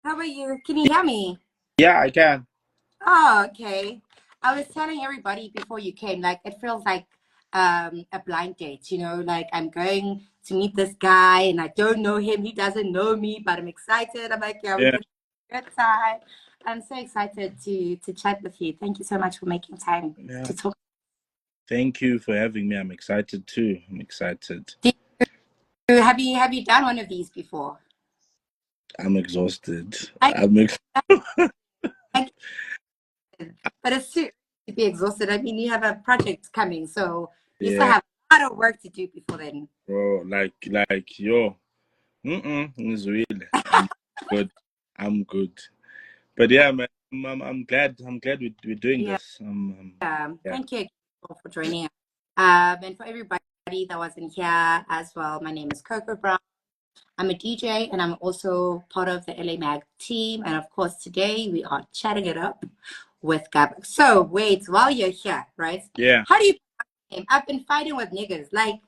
How about you? Can you hear me? Yeah, I can. Oh, okay. I was telling everybody before you came, like it feels like a blind date, like I'm going to meet this guy and I don't know him, he doesn't know me, but I'm excited. I'm like, yeah, we're Yeah, gonna have a good time. I'm so excited to chat with you. Thank you so much for making time yeah. to talk. Thank you for having me. I'm excited too. I'm excited. Have you done one of these before? I'm exhausted. I, I'm ex I but it's too early to be exhausted. I mean, you have a project coming, so you still yeah, have a lot of work to do before then. bro. Yo. It's really. I'm good. I'm good. But yeah, man. I'm glad. I'm glad we're doing Yeah, this. Yeah. thank you again for joining us. And for everybody that wasn't here as well, my name is Coco Brown. I'm a DJ and I'm also part of the LAMag team. And of course, today we are chatting it up with Gaba. So wait, while you're here, right? Yeah. How do you pronounce your name? I've been fighting with niggas. Like,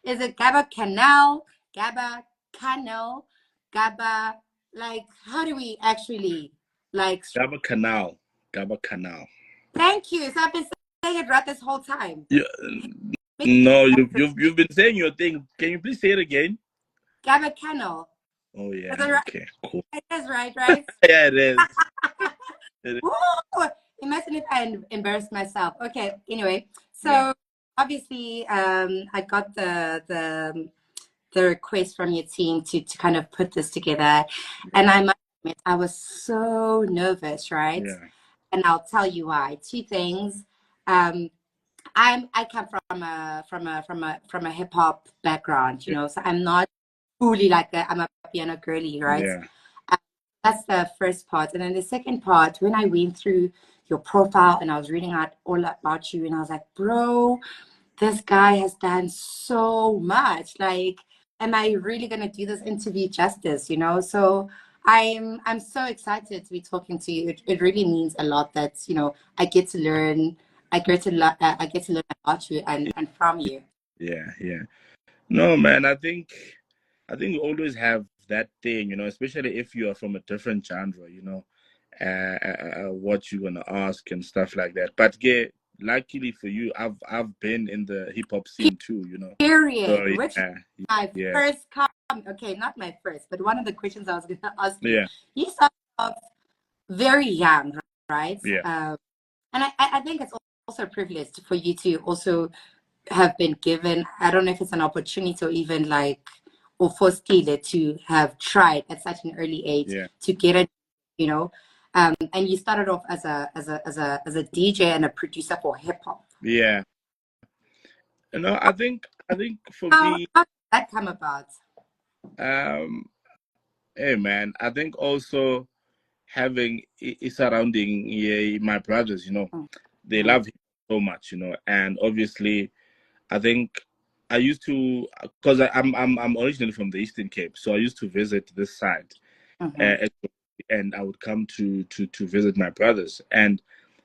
is it Gaba Cannal, Gaba Cannal, Gaba? Like, how do we actually like? Gaba Cannal. Gaba Cannal. Thank you. So I've been saying it right this whole time. Yeah. Make No, sense. you've been saying your thing. Can you please say it again? Gaba Cannal. Oh Is yeah. that right? Okay. Cool. It is right, right? Yeah, it is. It is. Woo! Imagine if I embarrassed myself. Okay, anyway, Yeah. so obviously, I got the request from your team to kind of put this together, and I must admit, I was so nervous, right? Yeah. And I'll tell you why. Two things. Um, I come from a hip hop background, Yeah. so I'm not fully like I'm a piano girly, right? Yeah. Um, that's the first part. And then the second part, when I went through your profile and I was reading out all about you, and I was like, bro, this guy has done so much. Like, am I really gonna do this interview justice? So I'm so excited to be talking to you. It really means a lot that I get to learn. I get to learn about you and from you. Yeah. Yeah. No, man, I think you always have that thing, especially if you are from a different genre, what you're gonna ask and stuff like that. But yeah, luckily for you, I've been in the hip hop scene too, So Period. Which yeah, my yeah, first comment. Okay, not my first, but one of the questions I was going to ask you. yeah, You started off very young, right? yeah, And I think it's also a privilege for you to also have been given, I don't know if it's an opportunity or even like, or forced to have tried at such an early age yeah, to get it, you know. And you started off as a DJ and a producer for hip hop. yeah. I think for How did that come about? um, hey man, I think also having surrounding, yeah, my brothers, they Mhm. love him so much, and obviously I think I used to, because I'm originally from the Eastern Cape, so I used to visit this side, Mhm. and I would come to visit my brothers. And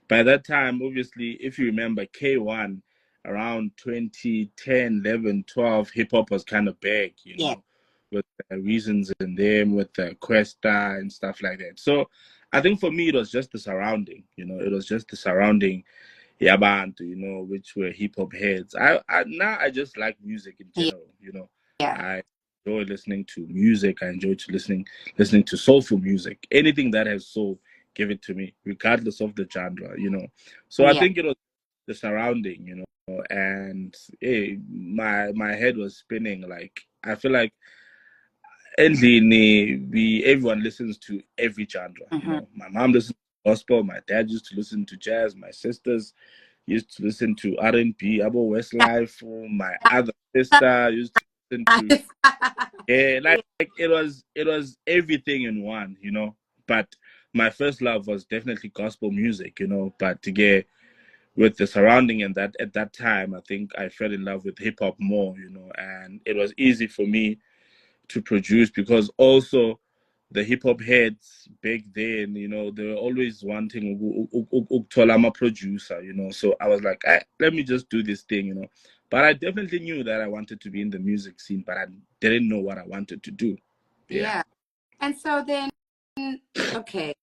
by that time, obviously, if you remember K1, around 2010, 11, 12, hip hop was kind of big, Yeah. with Reasons in them, with Questa and stuff like that. So I think for me, it was just the surrounding, it was just the surrounding Yabantu, which were hip hop heads. I now I just like music in Yeah. general. Yeah. I enjoy listening to music. I enjoy to listening to soulful music. Anything that has soul, give it to me, regardless of the genre. So I Yeah. think it was the surrounding, and hey, my head was spinning. Like I feel like endly we everyone listens to every genre. Mhm. My mom listens to gospel. My dad used to listen to jazz. My sisters used to listen to R&B, Abo Westlife. My other sister used to listen to, yeah, like it was everything in one. But my first love was definitely gospel music. But to get with the surrounding and that at that time, I think I fell in love with hip hop more. And it was easy for me to produce because also the hip hop heads back then, they were always wanting I'm a producer. So I was like, let me just do this thing. But I definitely knew that I wanted to be in the music scene, but I didn't know what I wanted to do. Yeah. Yeah. And so then okay,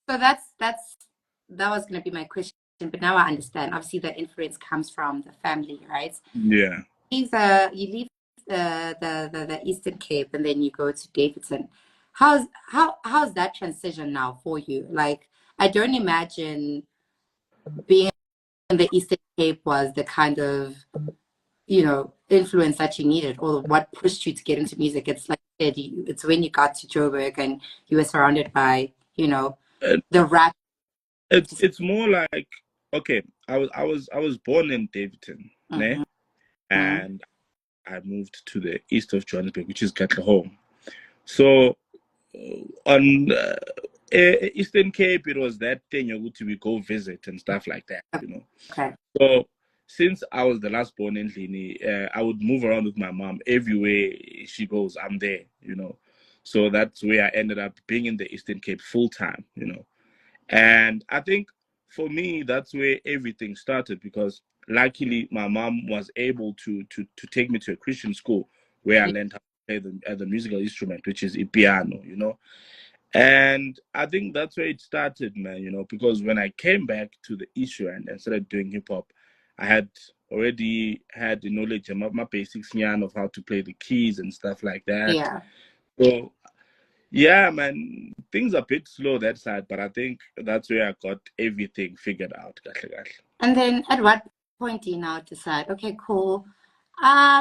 so that was going to be my question, but now I understand. Obviously, the influence comes from the family, right? Yeah. You leave the Eastern Cape and then you go to Davidson. How's that transition now for you? Like, I don't imagine being in the Eastern Cape was the kind of, influence that you needed or what pushed you to get into music. It's like you said, it's when you got to Joburg and you were surrounded by, And the rap. it's more like, okay, I was born in Davidson, ne? Mhm. And I moved to the east of Johannesburg, which is Katlehong. So on Eastern Cape, it was that thing you to we go visit and stuff like that, you know. Okay. So since I was the last born in Lini, I would move around with my mom everywhere she goes. I'm there, you know. So that's where I ended up being in the Eastern Cape full time, you know. And I think for me, that's where everything started because luckily my mom was able to take me to a Christian school where I learned how to play the musical instrument, which is piano, you know. And I think that's where it started, man, you know, because when I came back to the issue and started doing hip hop, I had already had the knowledge of my basics of how to play the keys and stuff like that. Yeah. So yeah, man, things are a bit slow that side, but I think that's where I got everything figured out. Kahle kahle. And then at what point do you now decide, okay, cool,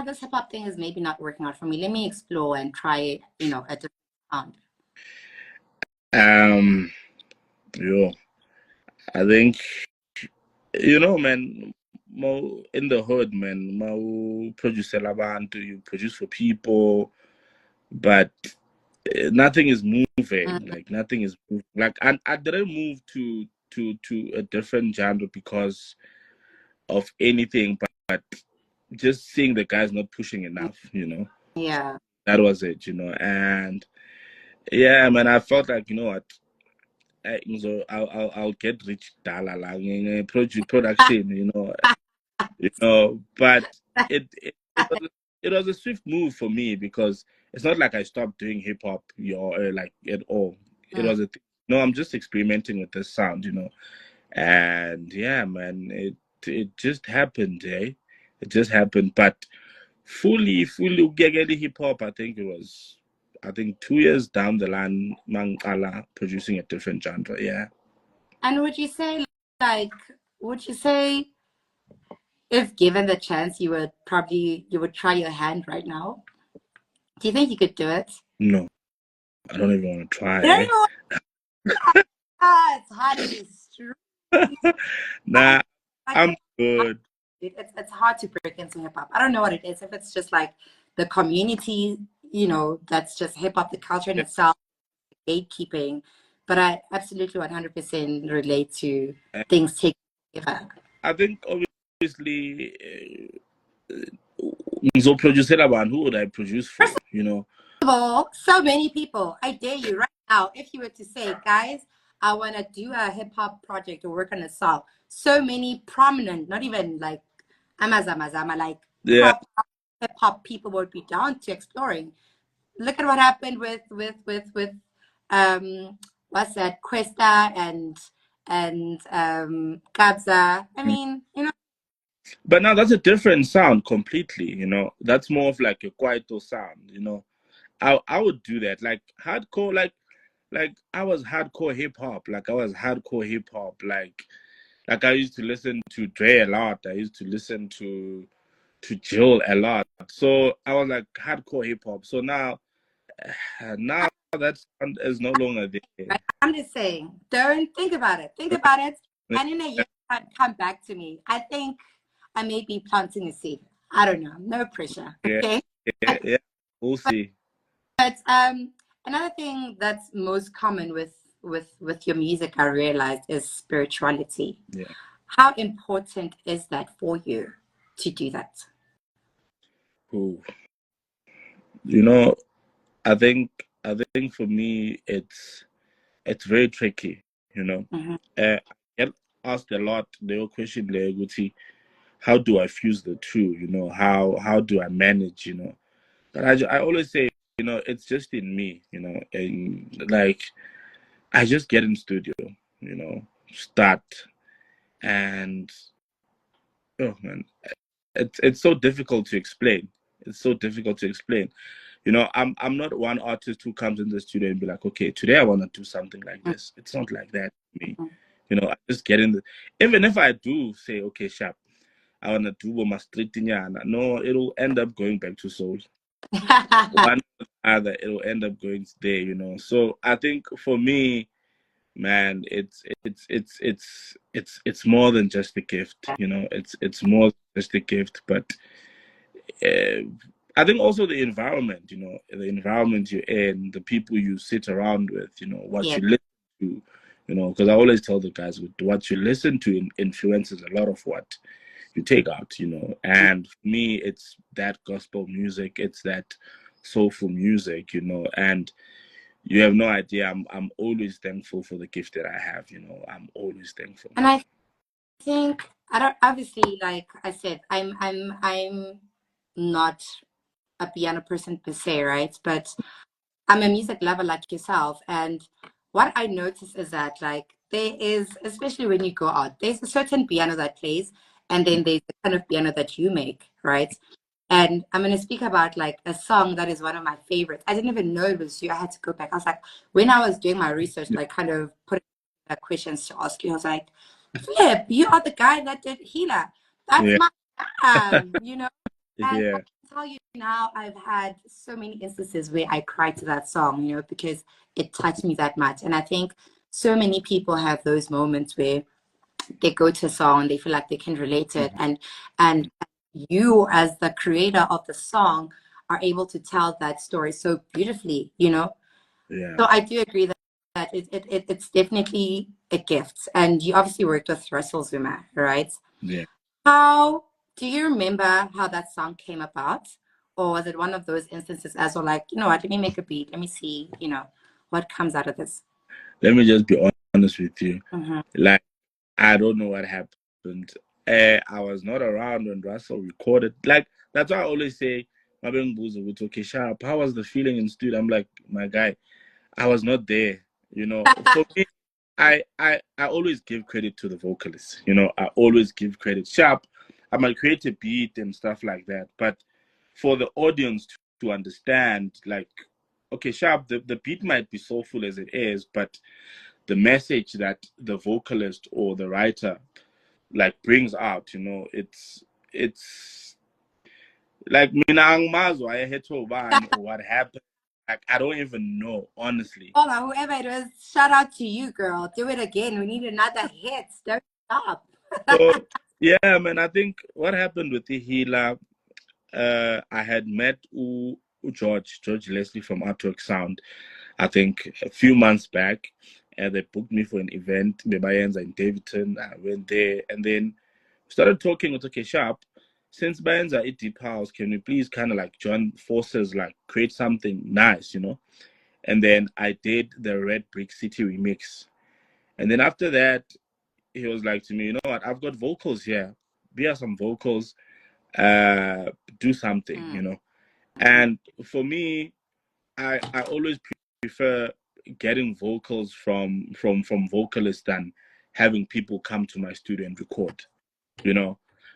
this hip hop thing is maybe not working out for me. Let me explore and try, a different sound. Um, yo, I think man, in the hood, man, produce abantu, you produce for people, but nothing is moving. Mm, Like nothing is moving. Like I didn't move to a different genre because of anything, but just seeing the guys not pushing enough, you know. yeah. That was it, you know. And yeah, man, I felt like, you know what, so I'll get rich dollar like in production, you know. But it was a swift move for me because it's not like I stopped doing hip hop, like at all. It Mm. was no, I'm just experimenting with this sound, you know. And yeah, man, it just happened, eh? It just happened, but fully get hip hop. I think 2 years down the line, Mangala producing a different genre. Yeah. And like, would you say if given the chance, you would try your hand right now? Do you think you could do it? No, I don't even want to try. There Eh? you are. It's hard to be strong. Nah, Like, I'm good. it's hard to break into hip hop. I don't know what it is. If it's just like the community, that's just hip hop, the culture in Yeah. itself, gatekeeping. But I absolutely 100% relate to things taking over. I think obviously, so producer one, who would I produce for? You know. Of all, so many people, I dare you right now, if you were to say, guys, I want to do a hip hop project or work on a song, so many prominent, not even like Amazama, like Yeah. top hip hop people would be down to exploring. Look at what happened with what's that, Questa and Kabza. I mean, But now that's a different sound completely. You know, that's more of like a quieter sound. You know, I would do that like hardcore like I was hardcore hip hop. Like I was hardcore hip hop. Like I used to listen to Dre a lot. I used to listen to Jill a lot. So I was like hardcore hip hop. So now that sound is no longer there. I'm just saying, don't think about it. Think about it. And in a year, come back to me. I think I may be planting a seed. I don't know. No pressure. Yeah, Okay. yeah. We'll see. But another thing that's most common with your music, I realized, is spirituality. Yeah. How important is that for you to do that? Ooh. You know, I think for me it's very tricky, you know. Mm-hmm. I get asked a lot the question there, Guti, how do I fuse the two, you know, how do I manage, you know. But I always say, you know, it's just in me, you know, and like I just get in studio, start, and oh man, it's so difficult to explain. It's so difficult to explain. I'm not one artist who comes in the studio and be like, okay, today I want to do something like this. It's not like that for me. I just get in even if I do say, okay, sharp, I want to do my street nyana. No, it'll end up going back to soul. One or the other, it'll end up going there. So I think for me, man, it's more than just a gift. It's more than just a gift, but I think also the environment, the environment you're in, the people you sit around with, what you listen to, because I always tell the guys, what you listen to influences a lot of what you take out, and for me, it's that gospel music, it's that soulful music, and you have no idea. I'm always thankful for the gift that I have, I'm always thankful. And I think I don't obviously, like I said, I'm not a piano person per se, right? But I'm a music lover like yourself. And what I notice is that, like, there is, especially when you go out, there's a certain piano that plays, and then there's the kind of piano that you make, right? And I'm going to speak about like a song that is one of my favorites. I didn't even know it was you. I had to go back. I was like, when I was doing my research, like kind of put questions to ask you, I was like, Flip, you are the guy that did Healer. That's Yeah. my and Yeah. I can tell you now, I've had so many instances where I cried to that song, because it touched me that much. And I think so many people have those moments where they go to a song and they feel like they can relate to it, and you as the creator of the song are able to tell that story so beautifully. Yeah. So I do agree that it's definitely a gift. And you obviously worked with Russell Zuma, right? Yeah. How do you remember how that song came about? Or was it one of those instances as well, like, you know what, let me make a beat, let me see, what comes out of this? Let me just be honest with you. Mm-hmm. Like, I don't know what happened. I was not around when Russell recorded. Like, that's why I always say, Mabeng Buzo with okay, sharp. How was the feeling in studio? I'm like, my guy, I was not there. For me, I always give credit to the vocalist. I always give credit. Sharp, I might create a beat and stuff like that. But for the audience to understand, like, okay, sharp, the beat might be soulful as it is, but the message that the vocalist or the writer like brings out, it's like Minang Mazwa or what happened. Like, I don't even know, honestly. Oh, whoever it was, shout out to you, girl. Do it again. We need another hit. Don't stop. So yeah, man, I think what happened with the Healer, I had met George Leslie from Artwork Sound, I think a few months back, and they booked me for an event, Baw'Yena in Davidson. I went there, and then started talking with okay, sharp. Since Baw'Yena are deep house, can we please kind of like join forces, like create something nice, And then I did the Red Brick City remix, and then after that, he was like to me, you know what? I've got vocals here. Be some vocals. Do something. And for me, I always prefer getting vocals from vocalists than having people come to my studio and record,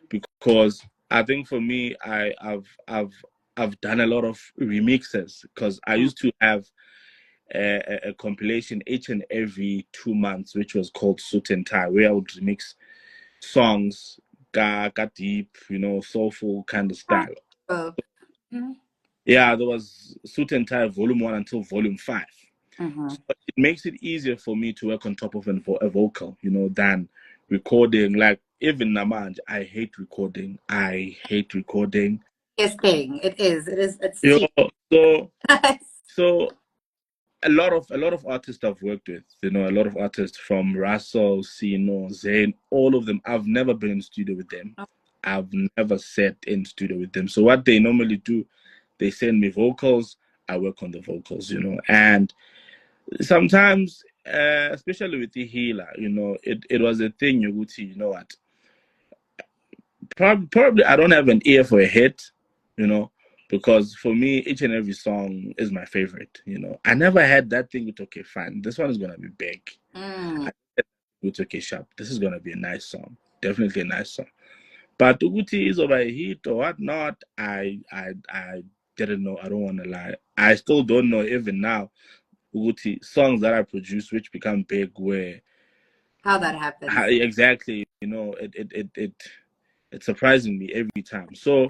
because I think for me, I've done a lot of remixes because I used to have a compilation each and every 2 months, which was called Suit and Tie, where I would remix songs, got deep, soulful kind of style. Yeah, there was Suit and Tie Volume 1 until Volume 5. So it makes it easier for me to work on top of a vocal, than recording. Like, even Namaj, I hate recording. Yes, thing. It is. It's You cheap. know, so a lot of artists I've worked with, a lot of artists from Russell, Sino, Zane, all of them. I've never been in studio with them. I've never sat in studio with them. So what they normally do, they send me vocals. I work on the vocals, and sometimes, especially with the Healer, it was a thing. You know what? Probably I don't have an ear for a hit, because for me, each and every song is my favorite. I never had that thing with okay, fine. This one is gonna be big. With okay, sharp. This is gonna be a nice song. Definitely a nice song. But Uguti is over a hit or whatnot. I didn't know. I don't want to lie. I still don't know even now. Uguti songs that I produce which become big where how that happens. Exactly. It's surprising me every time. So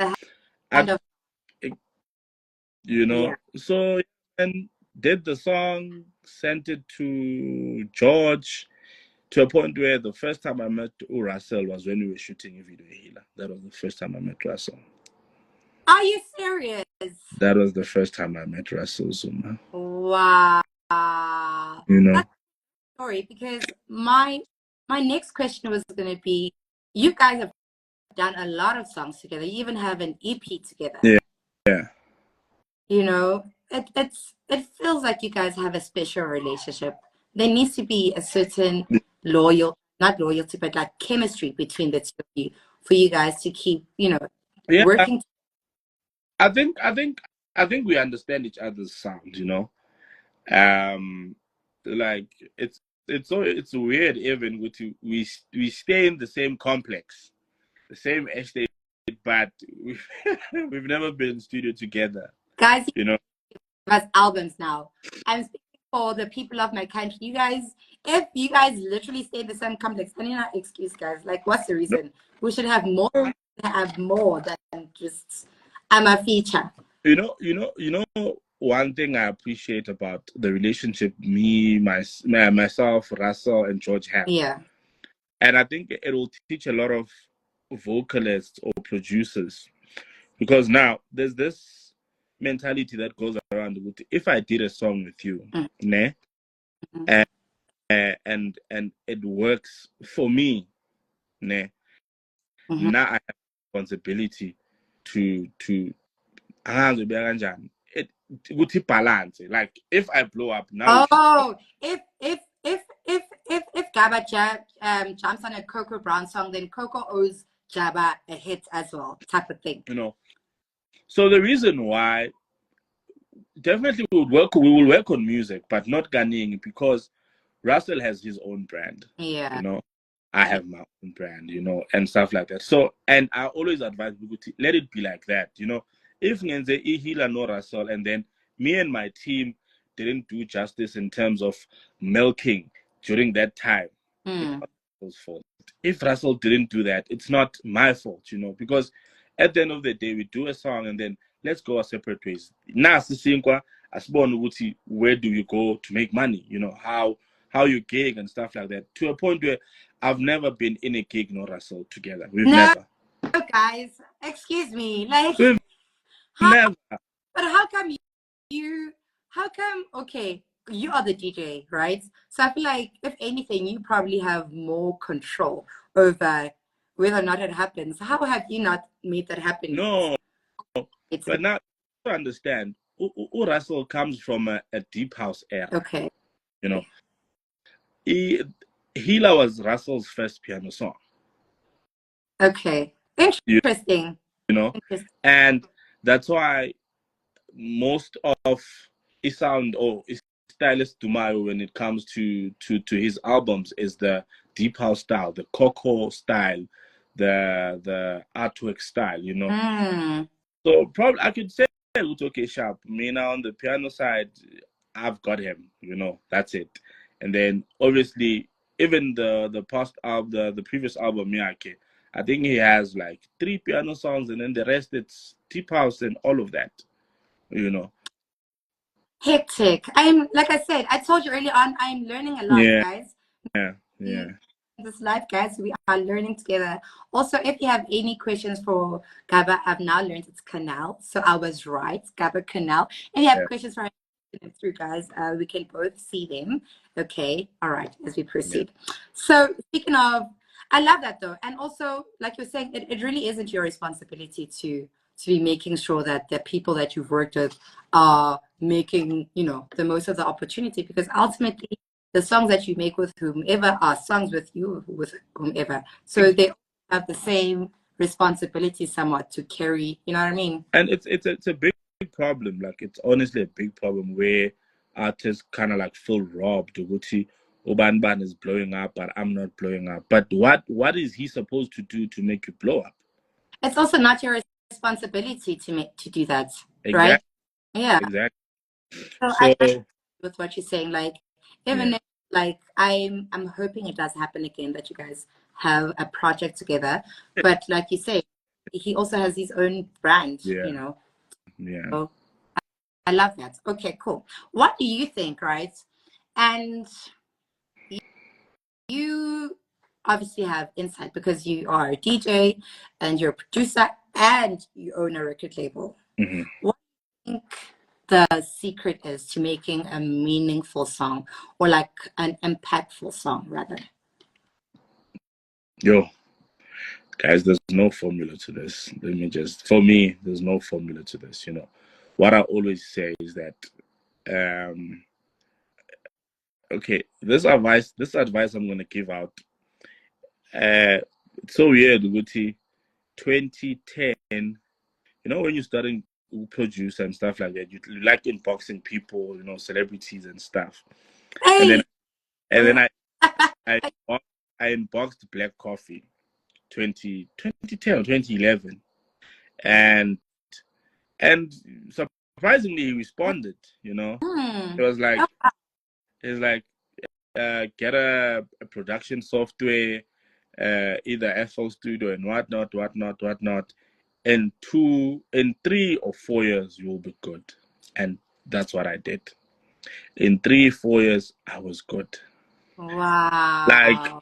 so and did the song, sent it to George, to a point where the first time I met Russell was when we were shooting a video healer. That was the first time I met Russell. Are you serious? That was the first time I met Russell Zuma. Wow. That's a story, because my next question was going to be, you guys have done a lot of songs together. You even have an EP together. Yeah. It feels like you guys have a special relationship. There needs to be a certain not loyalty, but like chemistry between the two of you for you guys to keep, working. I think we understand each other's sound, like it's weird even with you. We stay in the same complex, the same estate, but we've never been in studio together. Guys, has albums now. I'm speaking for the people of my country. You guys, if you guys literally stay in the same complex, I need not excuse, guys. Like, what's the reason? We should have more than just I'm a feature. One thing I appreciate about the relationship myself, Russell, and George have. Yeah. And I think it will teach a lot of vocalists or producers, because now there's this mentality that goes around. If I did a song with you, ne, and it works for me, ne, now I have responsibility to it balance. Like if I blow up now. Oh, if Gaba jumps on a Coco Brown song, then Coco owes Gaba a hit as well, type of thing. So the reason why definitely we will work on music, but not gunning, because Russell has his own brand. Yeah. I have my own brand, and stuff like that. So, and I always advise people to let it be like that, If Ngenze Ihila no Russell, and then me and my team didn't do justice in terms of milking during that time, it's not Russell's fault. If Russell didn't do that, it's not my fault, because at the end of the day, we do a song and then let's go our separate ways. Now, where do you go to make money? How you gig and stuff like that, to a point where I've never been in a gig nor Russell together. We've never. No, guys, excuse me. Like, we've never. But how come okay, you are the DJ, right? So I feel like, if anything, you probably have more control over whether or not it happens. How have you not made that happen? No. But now to understand, Russell comes from a deep house era. Okay. Healer was Russell's first piano song. Okay. Interesting. Interesting. And that's why most of his sound or his stylist Dumayo, when it comes to his albums, is the deep house style, the Coco style, the artwork style, So probably I could say okay, sharp. Me now on the piano side, I've got him, that's it. And then obviously even the past album, the previous album, Miyake, I think he has like 3 piano songs, and then the rest it's deep house and all of that, Hectic. Like I said, I told you earlier on, I'm learning a lot, guys. Yeah. This life, guys, we are learning together. Also, if you have any questions for Gaba, I've now learned it's Cannal, so I was right, Gaba Cannal. If you have questions for through, guys, we can both see them. Okay, all right, as we proceed. So speaking of, I love that though, and also like you're saying, it really isn't your responsibility to be making sure that the people that you've worked with are making the most of the opportunity, because ultimately the songs that you make with whomever are songs with you, with whomever. So they have the same responsibility somewhat to carry, you know what I mean? And it's a big problem. Like, it's honestly a big problem where artists kind of like feel robbed. Uguti Uban Ban is blowing up, but I'm not blowing up. But what is he supposed to do to make you blow up? It's also not your responsibility to do that, right? Exactly. Yeah. Exactly. So So I with what you're saying, like even yeah, if like I'm hoping it does happen again that you guys have a project together. But like you say, he also has his own brand, yeah, you know. yeah. So I love that. Okay, cool. What do you think, right? And you obviously have insight because you are a DJ and you're a producer and you own a record label. Mm-hmm. What do you think the secret is to making a meaningful song, or like an impactful song rather? Yo, guys, there's no formula to this. For me, there's no formula to this. What I always say is that, okay, this advice I'm gonna give out. It's so weird, Guti. 2010, when you're starting to produce and stuff like that, you like inboxing people, celebrities and stuff. And then Hey, and then I I inboxed Black Coffee 2010 or 2011, and and surprisingly he responded. It was like, get a production software, either FL Studio and whatnot. In 3 or 4 years, you will be good. And that's what I did. In 3, 4 years, I was good. Like, wow.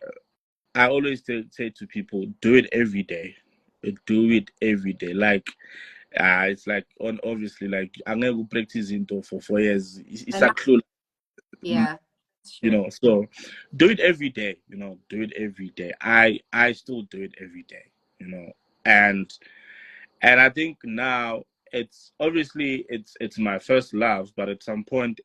I always say to people, do it every day. Do it every day. Like, it's like, obviously, like, I'm going to practice into for 4 years. It's a clue. Yeah, true. So do it every day. Do it every day. I still do it every day. And I think now it's obviously it's my first love, but at some point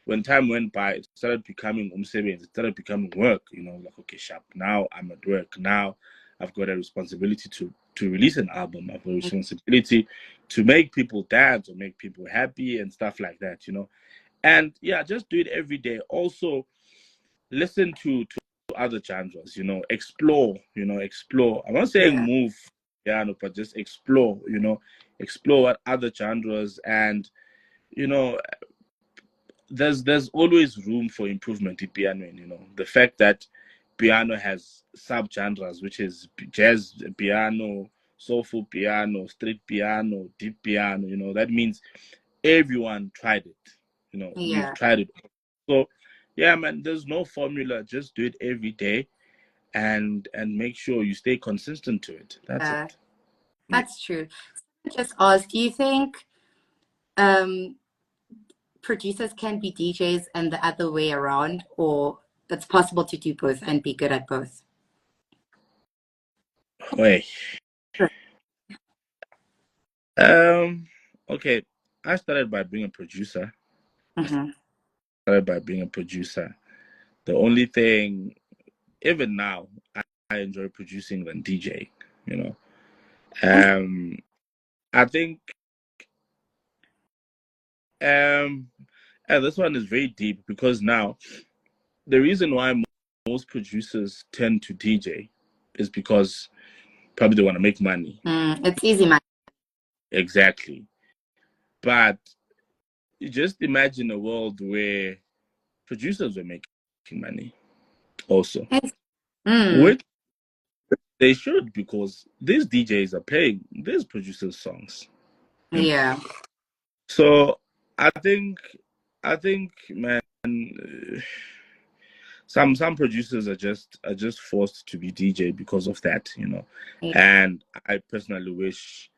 when time went by, it started becoming it started becoming work. Like, okay, sharp. Now I'm at work. Now I've got a responsibility to release an album. I've got a responsibility to make people dance or make people happy and stuff like that. And yeah, just do it every day. Also, listen to other genres. Explore. Explore. I'm not saying Yeah, move piano, but just explore. Explore what other genres, and there's always room for improvement in piano. The fact that piano has subgenres, which is jazz piano, soulful piano, street piano, deep piano. That means everyone tried it. We've yeah. tried it. So yeah, man, there's no formula. Just do it every day, and make sure you stay consistent to it. That's it. That's true. Just ask, do you think um producers can be DJs and the other way around, or it's possible to do both and be good at both? Wait. Sure. Okay. I started by being a producer. Mm-hmm. The only thing, even now, I enjoy producing than DJ. You know. I think and this one is very deep, because now the reason why most producers tend to DJ is because probably they want to make money. It's easy, man. Exactly. But you just imagine a world where producers were making money also, Mm, which they should, because these DJs are paying these producers songs. yeah. So I think, man, some producers are just forced to be DJ because of that. And I personally wish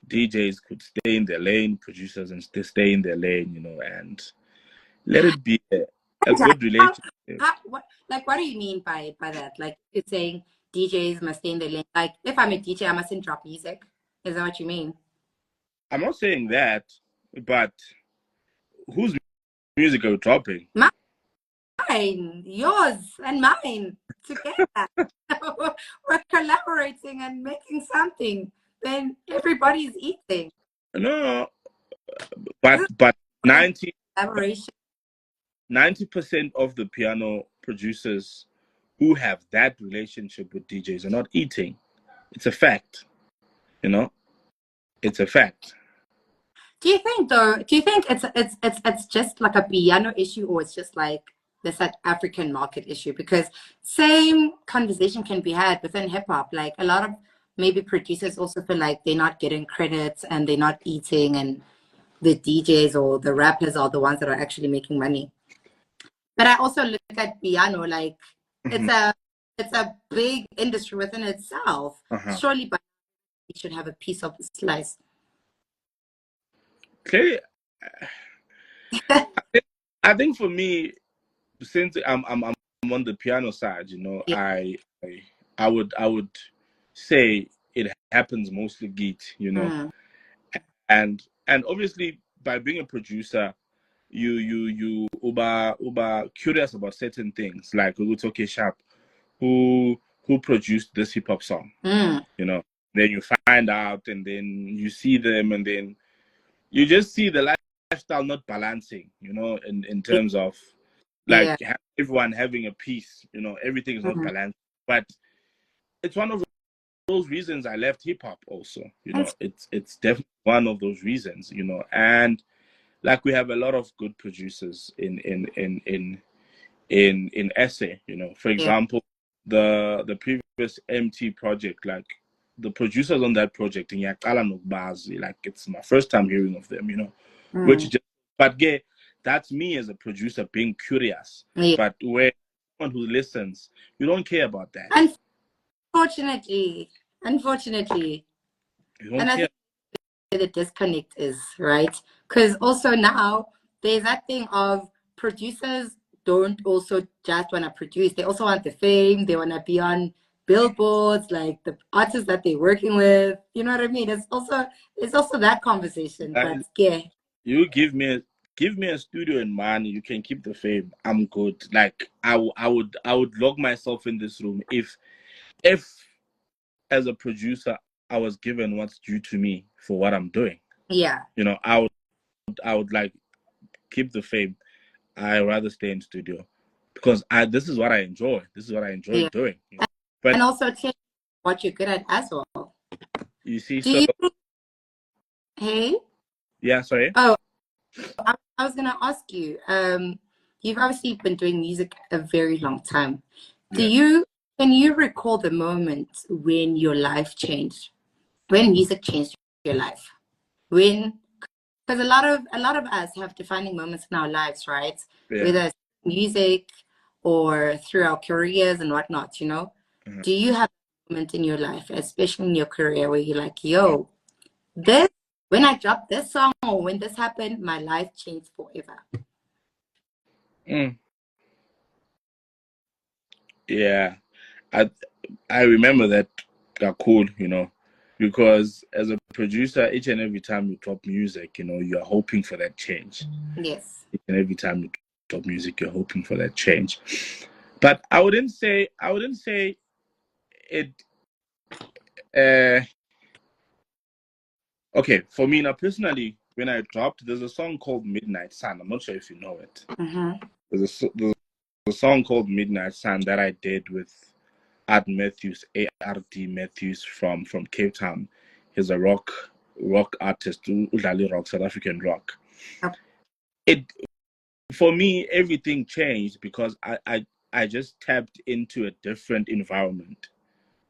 DJs could stay in their lane, producers and stay in their lane, and let it be a good relationship. What do you mean by that? Like, it's saying DJs must stay in the lane. Like, if I'm a DJ, I mustn't drop music. Is that what you mean? I'm not saying that, but whose music are you dropping? Mine. mine, yours and mine together. We're collaborating and making something. Then everybody's eating. No, This is but a 90 collaboration. 90% of the piano producers who have that relationship with DJs are not eating. It's a fact, you know. It's a fact. Do you think though? Do you think it's just like a piano issue, or it's just like the South African market issue? Because same conversation can be had within hip hop. Like a lot of maybe producers also feel like they're not getting credits and they're not eating, and the DJs or the rappers are the ones that are actually making money. But I also look at piano like it's Mhm. a big industry within itself. Surely, but we should have a piece of the slice. Okay, I think for me, since I'm on the piano side, you know, Yeah. I would say it happens mostly git, you know, Mm. and obviously by being a producer, you uba curious about certain things, like okay Sharp, who produced this hip hop song, Mm. you know. Then you find out, and then you see them, and then you just see the lifestyle not balancing, you know, in terms of like Yeah. everyone having a piece, you know, everything is not Mm-hmm. balanced. But it's one of those reasons I left hip hop also, you know. It's definitely one of those reasons, you know. And like we have a lot of good producers in essay, you know. For Yeah. example, the previous MT project, like the producers on that project in Yakala Nogbazi, like it's my first time hearing of them, you know. Which Mm. just, but yeah, that's me as a producer being curious. Yeah. But where someone who listens, you don't care about that. Unfortunately, unfortunately, You don't and I care. think where the disconnect is, right? Because also now there's that thing of producers don't also just want to produce; they also want the fame. They want to be on billboards, like the artists that they're working with. You know what I mean? It's also that conversation. But yeah, You give me a studio and money, you can keep the fame. I'm good. Like I would lock myself in this room if as a producer I was given what's due to me for what I'm doing. yeah, You know, I would like keep the fame. I rather stay in studio because I this is what I enjoy. This is what I enjoy yeah, doing. You know? But and also take what you're good at as well. you see, Do so you? Hey. yeah, sorry. Oh, I was gonna ask you. You've obviously been doing music a very long time. Do Yeah. you Can you recall the moment when your life changed? When music changed your life? When Because a lot of us have defining moments in our lives, right? Yeah. Whether it's music or through our careers and whatnot, you know? Mhm. Do you have a moment in your life, especially in your career, where you're like, yo, this when I dropped this song or when this happened, my life changed forever. Mm. Yeah. I remember that got cool, you know, because as a producer, each and every time you drop music, you know, you're hoping for that change. Yes. Each and every time you drop music, you're hoping for that change. But I wouldn't say it. Uh, okay, for me now personally, when I dropped, there's a song called Midnight Sun. I'm not sure if you know it. Mm-hmm. There's a song called Midnight Sun that I did with Art Matthews, A.R.D. Matthews from Cape Town. He's a rock artist, Udlali rock, South African rock. Yep. It for me, everything changed because I just tapped into a different environment,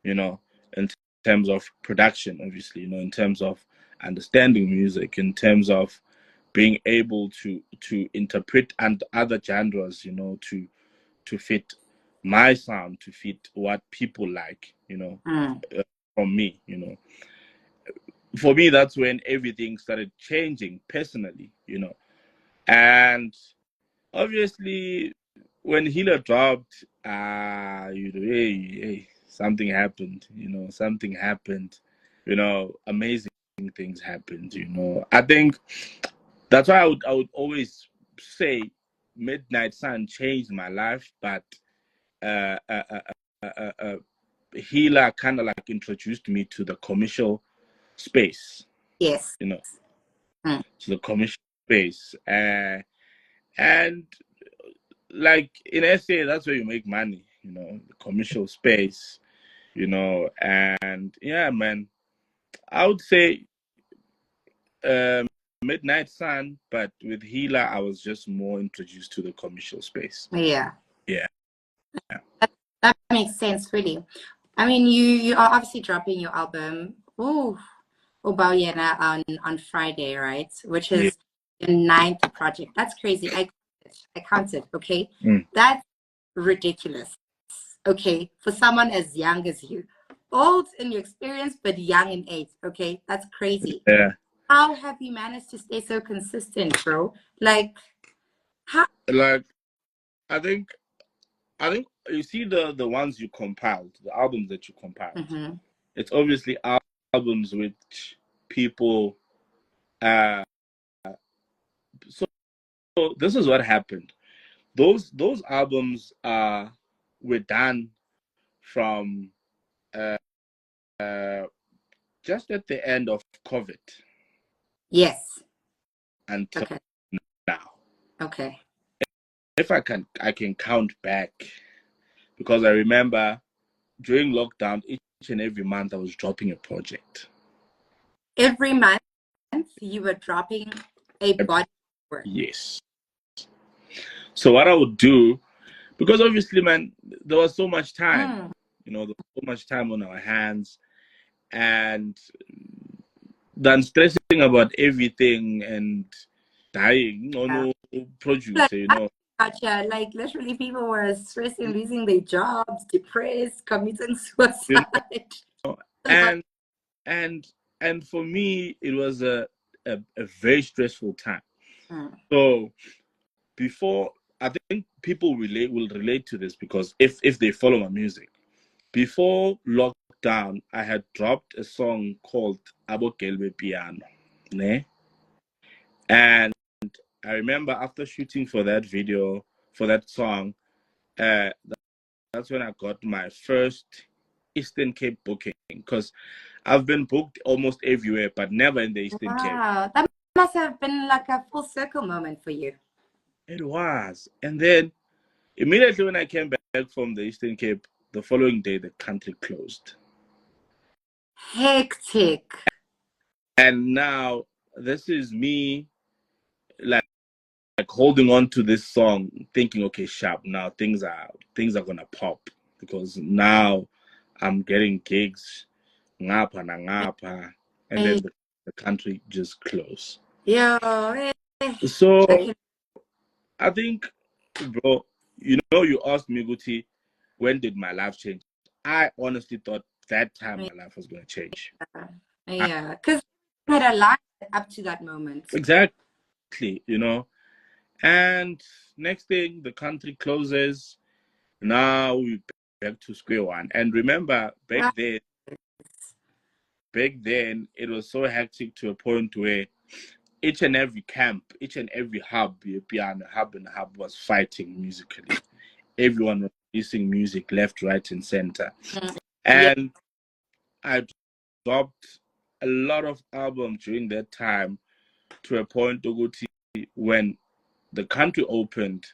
you know, in terms of production, obviously, you know, in terms of understanding music, in terms of being able to interpret and other genres, you know, to fit my sound, to fit what people like, you know, Mm. from me, you know. For me, that's when everything started changing personally, you know. And obviously, when Hila dropped, you know, hey, something happened, you know, something happened, you know, amazing things happened, you know. I think that's why I would always say Midnight Sun changed my life, but Healer kind of like introduced me to the commercial space. Yes. You know, to the commercial space, and like in SA, that's where you make money. You know, the commercial space. You know, and yeah, man, I would say Midnight Sun, but with Healer, I was just more introduced to the commercial space. Yeah. Yeah. That makes sense, really. I mean, you are obviously dropping your album, Baw'Yena on Friday, right? Which is your 9th project. That's crazy. I counted. Okay, that's ridiculous. Okay, for someone as young as you, old in your experience, but young in age. Okay, that's crazy. Yeah. How have you managed to stay so consistent, bro? Like, how? Like, I think you see the ones you compiled, the albums that you compiled. It's obviously albums which people. So this is what happened. Those albums were done from just at the end of COVID. Yes. Until now. Okay. If I can count back, because I remember during lockdown, each and every month I was dropping a project. Every month you were dropping a body work. Yes. So what I would do, because obviously, man, there was so much time. You know, there was so much time on our hands, and then stressing about everything and dying. No produce, you know. Gotcha. Like literally, people were stressing, losing their jobs, depressed, committing suicide. You know, and for me, it was a very stressful time. So before, I think people will relate to this, because if they follow my music, before lockdown, I had dropped a song called Amapiano, ne? And I remember after shooting for that video, for that song, that's when I got my first Eastern Cape booking, because I've been booked almost everywhere, but never in the Eastern Cape. Wow, that must have been like a full circle moment for you. It was. And then immediately when I came back from the Eastern Cape, the following day, the country closed. Hectic. And now this is me like holding on to this song, thinking, okay, sharp, now things are gonna pop, because now I'm getting gigs, ngapa na ngapa, and then the country just closed. Yeah. So I think, bro, you asked me, Guti, when did my life change? I honestly thought that time my life was going to change. Yeah, because you had a life up to that moment. Exactly, you know. And next thing, the country closes. Now we're back to square one. And remember, back then, it was so hectic to a point where each and every camp, each and every hub, piano hub and hub, was fighting musically. Everyone was releasing music left, right, and center. And I dropped a lot of albums during that time, to a point, Oguti, when the country opened,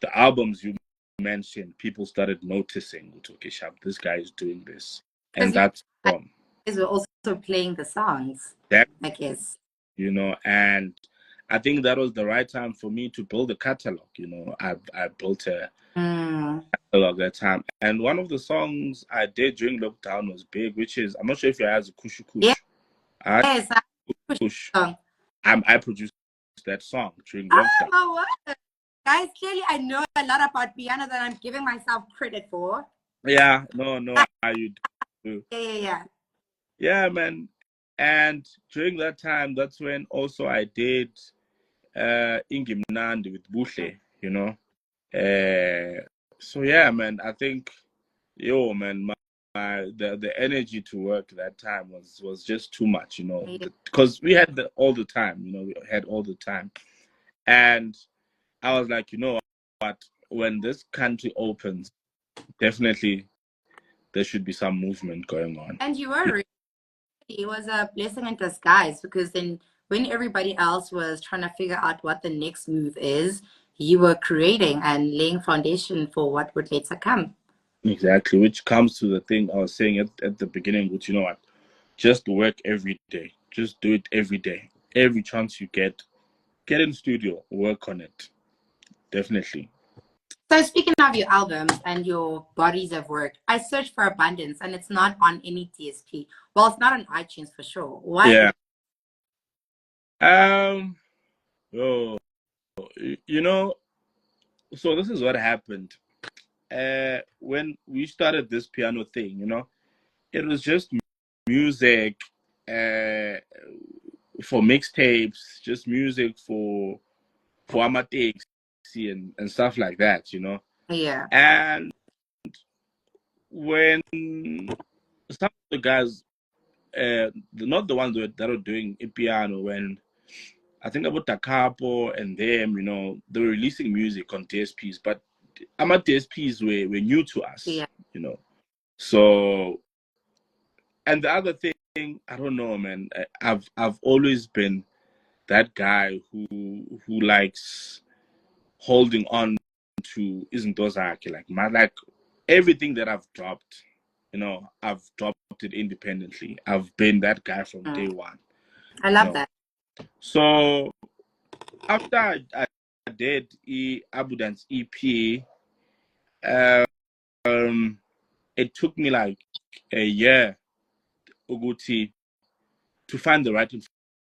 the albums you mentioned, people started noticing, okay, Sharp, this guy is doing this. And that's from. Because we're also playing the songs, I guess. You know, and I think that was the right time for me to build a catalog. You know, I built a catalog that time. And one of the songs I did during lockdown was big, which is, I'm not sure if you have Kushu Kush. Yes, I produced that song during lockdown. Oh, what? Guys, clearly I know a lot about piano that I'm giving myself credit for. Yeah, no, you do. Yeah. Yeah, man. And during that time, that's when also I did Ingimnandi with Bushle, you know. So yeah, man, I think, man, the energy to work that time was just too much, you know, because we had all the time, you know, we had all the time. And I was like, you know what? When this country opens, definitely there should be some movement going on. And you were really, it was a blessing in disguise because then when everybody else was trying to figure out what the next move is, you were creating and laying foundation for what would later come. Exactly, which comes to the thing I was saying at the beginning, which, you know what, just work every day. Just do it every day. Every chance you get in studio, work on it. Definitely. So speaking of your albums and your bodies of work, I searched for Abundance and it's not on any DSP. Well, it's not on iTunes for sure. Why? Yeah. Oh, you know, so this is what happened. When we started this piano thing, you know, it was just music for mixtapes, just music for Amapiano and stuff like that, you know. Yeah. And when some of the guys, not the ones that are doing piano, when I think about Takapo and them, you know, they were releasing music on DSPs, but DSPs were new to us, Yeah. you know. So, and the other thing, I don't know, man. I've always been that guy who likes holding on to isn't those like everything that I've dropped, you know, I've dropped it independently. I've been that guy from day one. I You love know. that. So after I did Abu Dance EP, it took me like a year, Uguti, to find the right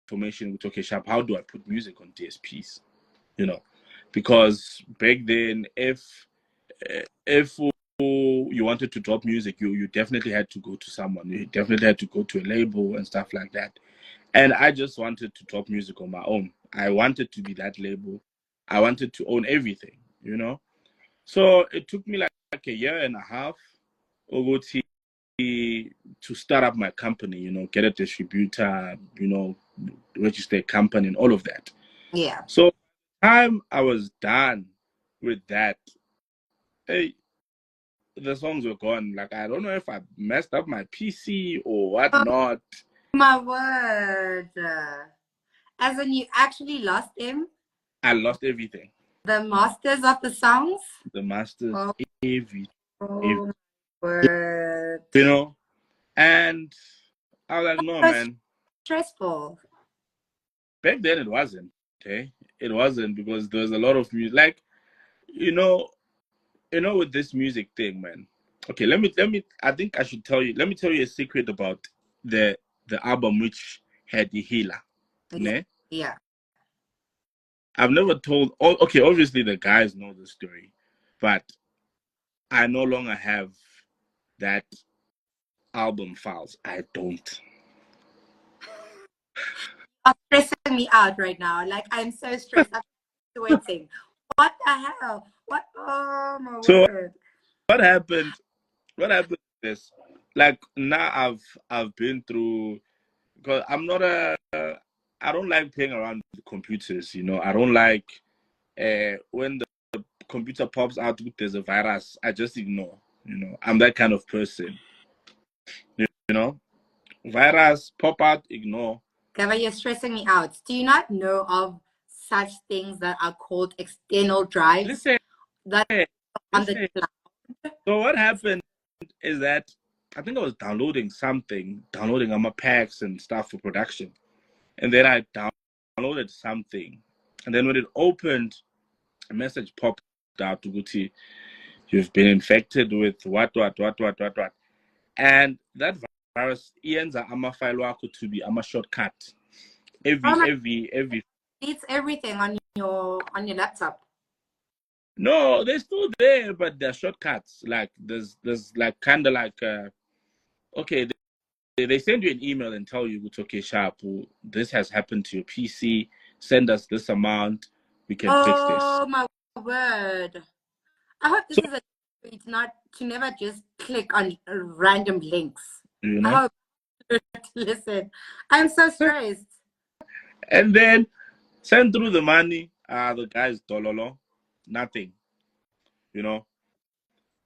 information with OK Sharp. How do I put music on DSPs? You know, because back then, if you wanted to drop music, you definitely had to go to someone. You definitely had to go to a label and stuff like that. And I just wanted to drop music on my own. I wanted to be that label. I wanted to own everything, you know. So it took me like a year and a half to start up my company, you know, get a distributor, you know, register a company and all of that. Yeah. So time I was done with that, hey, the songs were gone. Like, I don't know if I messed up my PC or Oh whatnot. my word. As in you actually lost him? I lost everything. The masters of the songs? The masters, Oh, everything, oh my word. you know. And I was like, no, That's man. stressful. Back then, it wasn't. Okay, it wasn't because there was a lot of music. Like, you know, with this music thing, man. Okay, let me. I think I should tell you. Let me tell you a secret about the album which had the healer. Yeah. Ne? Yeah. I've never told. Oh, okay, obviously the guys know the story, but I no longer have that album files. I don't. You're stressing me out right now. Like I'm so stressed. I'm waiting. What the hell? What? Oh my So word. what happened? What happened is this? Like now I've been through because I'm not a. I don't like playing around with computers. You know, I don't like when the computer pops out with there's a virus. I just ignore. You know, I'm that kind of person. You know, virus pop out, ignore. Gaba, you're stressing me out. Do you not know of such things that are called external drives Listen, that are on the listen. cloud? So what happened is that I think I was downloading my packs and stuff for production, and then I downloaded something, and then when it opened, a message popped out to Guti, you've been infected with what, and that virus ends file wako to be shortcut. Oh my, Every. it's everything on your laptop. No, they're still there, but they're shortcuts. Like there's like kind of like okay, they send you an email and tell you it's okay, sharp. This has happened to your PC. Send us this amount. We can fix this. Oh my word. I hope this So is a it's not to never just click on random links. you I know, hope to listen. I'm so stressed. and then send through the money. The guys dololo. nothing, you know.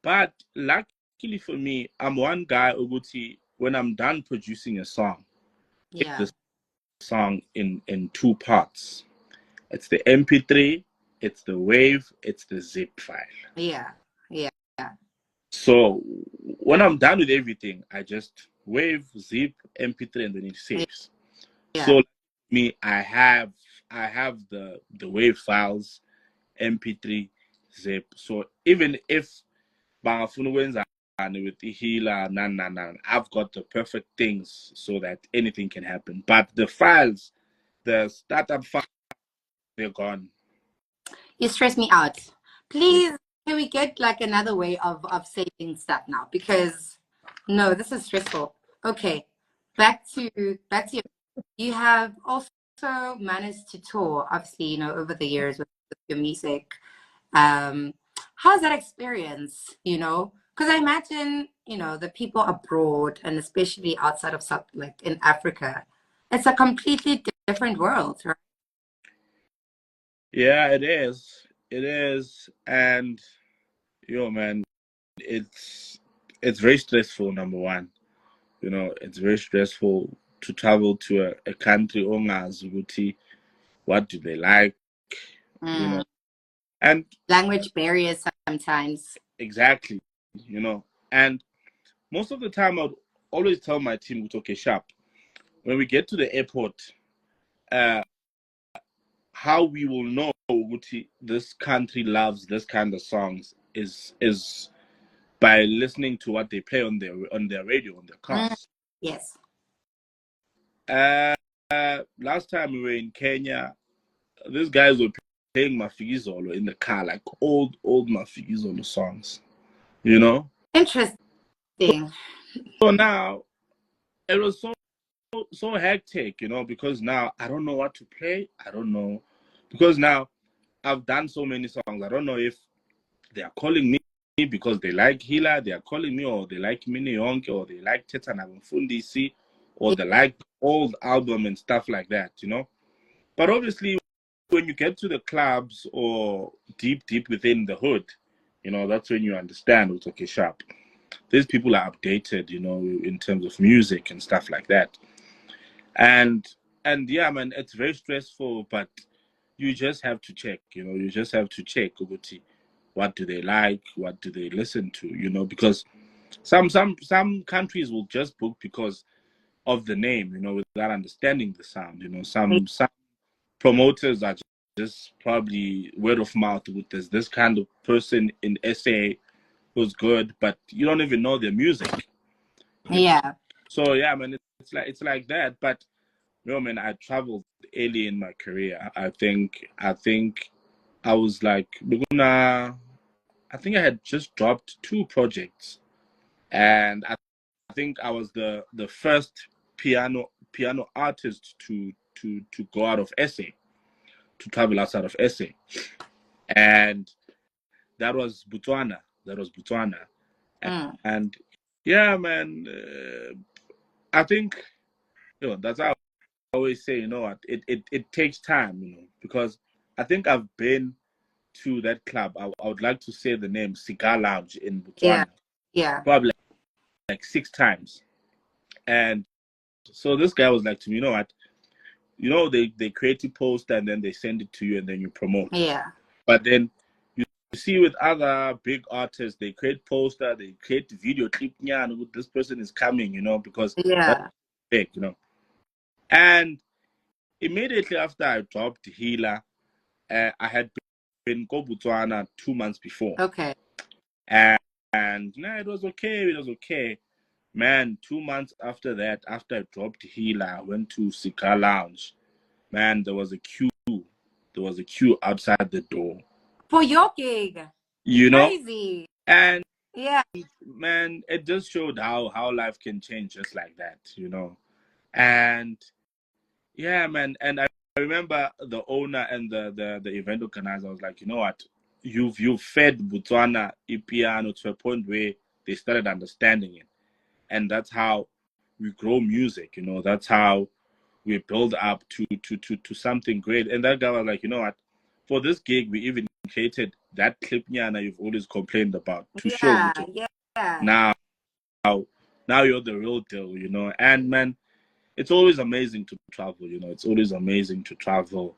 But luckily for me, I'm one guy, Uguti, when I'm done producing a song, Yeah. the song in two parts. It's the MP3, it's the wave, it's the zip file. Yeah. Yeah. So when I'm done with everything, I just wave, zip, MP3, and then it saves. Yeah. So me, I have the wave files, MP3, zip. So even if bangafuna ukwenza with the healer, I've got the perfect things so that anything can happen. But the files, the startup files, they're gone. You stress me out. Yeah. Please, can we get like another way of saving stuff now? Because no, this is stressful. Okay, back to your, you have also managed to tour, obviously, over the years with your music. How's that experience? Because I imagine, the people abroad and especially outside of South, like in Africa, it's a completely different world, right? Yeah, it is. It is. And man, it's very stressful, number one. It's very stressful to travel to a country ongazi ukuthi what do they like, you know. Mm. And Language barriers sometimes. exactly, and most of the time I'd always tell my team, okay, sharp, when we get to the airport, uh, how we will know ukuthi this country loves this kind of songs is by listening to what they play on their radio, on their Mm. cars. Yes. Last time we were in Kenya, these guys were playing Mafigizolo in the car, like old Mafigizolo songs, you know? Interesting. So now it was so hectic, because now I don't know what to play. I don't know. Because now I've done so many songs. I don't know if they are calling me because they like Hila, they are calling me, or they like Mini Yonke, or they like Teta Nabumfundisi, or they like old album and stuff like that. But obviously, when you get to the clubs or deep within the hood, that's when you understand it's okay, sharp. These people are updated, in terms of music and stuff like that. And yeah, man, it's very stressful, but you just have to check, you just have to check, Uguti, what do they like, what do they listen to, because some countries will just book because of the name, without understanding the sound. Some promoters are just probably word of mouth with this kind of person in SA who's good, but you don't even know their music. Yeah. So yeah, man, it's like that. But man, I traveled early in my career. I think I was like, I think I had just dropped 2 projects, and I think I was the first piano artist to go out of SA, to travel outside of SA, and that was Botswana. Mm. And yeah, man, I think that's how I always say, what, it takes time, because I think I've been to that club. I would like to say the name Cigar Lounge in Yeah. Botswana, Yeah. probably like 6 times. And so this guy was like to me, what, they create a post and then they send it to you and then you promote. Yeah. But then you see with other big artists, they create poster, they create video clip, this person is coming, because that's Yeah. big. And immediately after I dropped Healer, I had been go Botswana 2 months before. Okay. And it was okay. It was okay. Man, 2 months after that, after I dropped Healer, I went to Cigar Lounge. Man, there was a queue. There was a queue outside the door. For your gig. You know? Crazy. And Yeah. man, it just showed how life can change just like that. And yeah, man. And I remember the owner and the event organizer was like, you know what? You've fed Botswana piano to a point where they started understanding it. And that's how we grow music, that's how we build up to something great. And that guy was like, you know what? For this gig, we even created that clip Nyana you've always complained about to show Yeah, yeah. Now you're the real deal, you know. And man, it's always amazing to travel, you know. It's always amazing to travel.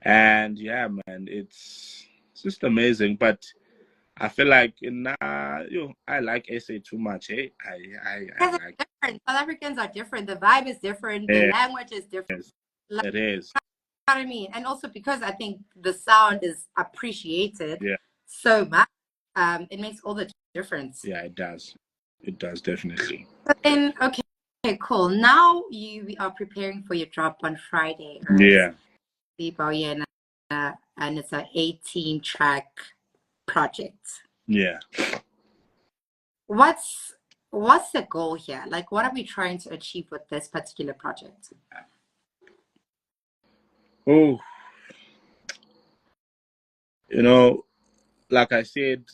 And yeah, man, it's just amazing. But I feel like I like SA too much, eh? I Because like it's different. South Africans are different. The vibe is different. The it. language is different. Yes, Like, it is. you know what I mean? And also because I think the sound is appreciated Yeah. so much, it makes all the difference. Yeah, it does. It does definitely. But then, okay, cool. Now we are preparing for your drop on Friday, right? Yeah. The Baw'Yena, and it's an 18-track project. Yeah. What's the goal here? Like, what are we trying to achieve with this particular project? Oh, you know, like I said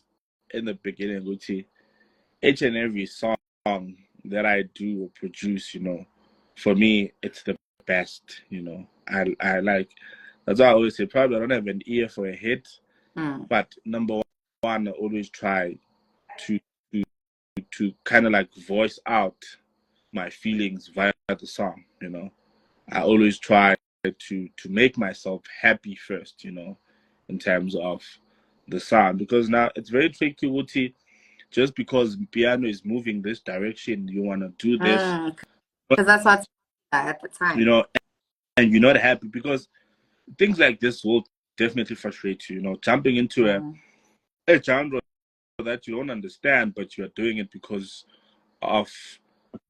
in the beginning, Gucci, each and every song that I do or produce, you know, for me, it's the best, you know. I like, that's why I always say, probably I don't have an ear for a hit, but number one, I always try to kind of like voice out my feelings via the song, you know. I always try to make myself happy first, you know, in terms of the sound, because now it's very tricky, Wuti, just because piano is moving this direction, you want to do this, because that's what's at the time, you know, and you're not happy, because things like this will definitely frustrate you, you know, jumping into a genre that you don't understand, but you're doing it because of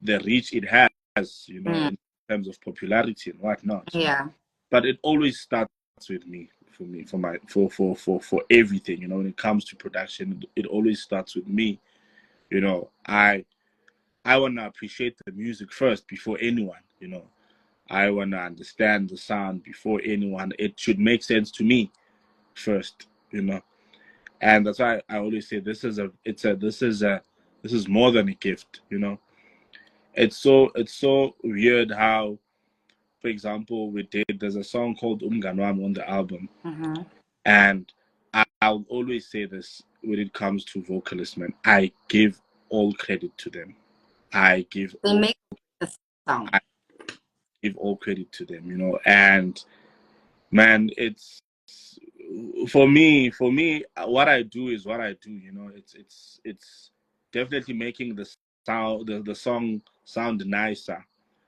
the reach it has, you know, in terms of popularity and whatnot. Yeah. But it always starts with me, for everything, you know, when it comes to production, it always starts with me. You know, I wanna appreciate the music first before anyone, you know. I wanna understand the sound before anyone. It should make sense to me first, you know. And that's why I always say this is more than a gift, you know. It's so weird how, for example, there's a song called Umganwam on the album. And I'll always say this when it comes to vocalists, man. I give all credit to them. I give make the song. I give all credit to them, you know. And man, it's for me, what I do is what I do, you know. It's definitely making the song sound nicer.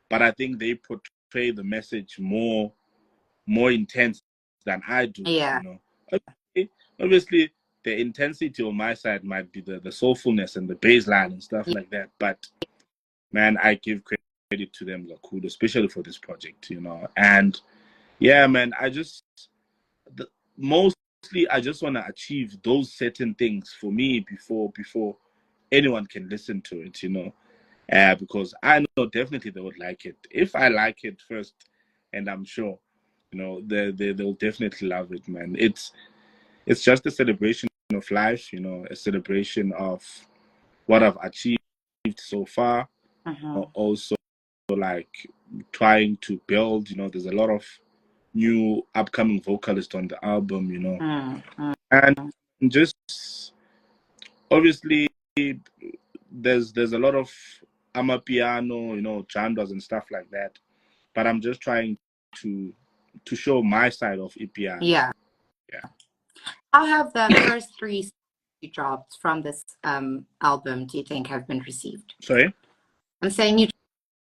But I think they portray the message more intense than I do, Yeah. you know. Obviously, the intensity on my side might be the soulfulness and the bass line and stuff like that. But man, I give credit to them, Lakudo, especially for this project, you know. And yeah, man, mostly I just want to achieve those certain things for me before anyone can listen to it, you know. Because I know definitely they would like it. If I like it first, and I'm sure, you know, they'll definitely love it, man. It's just a celebration of life, you know, a celebration of what I've achieved so far. Also, like trying to build, you know, there's a lot of new upcoming vocalists on the album, you know, and just obviously there's a lot of Amapiano, you know, genres and stuff like that. But I'm just trying to show my side of EPI. Yeah. Yeah. How have the first three you dropped from this album do you think have been received? Sorry? I'm saying you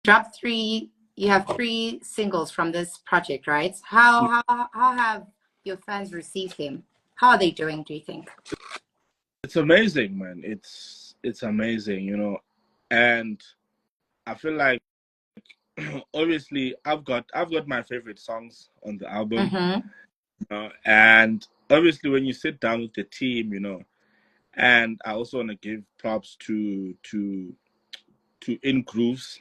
dropped you have 3 singles from this project, right? How have your fans received them? How are they doing, do you think? It's amazing, man. It's amazing, you know. And I feel like obviously I've got my favorite songs on the album. You know, and obviously when you sit down with the team, you know, and I also want to give props to In Grooves,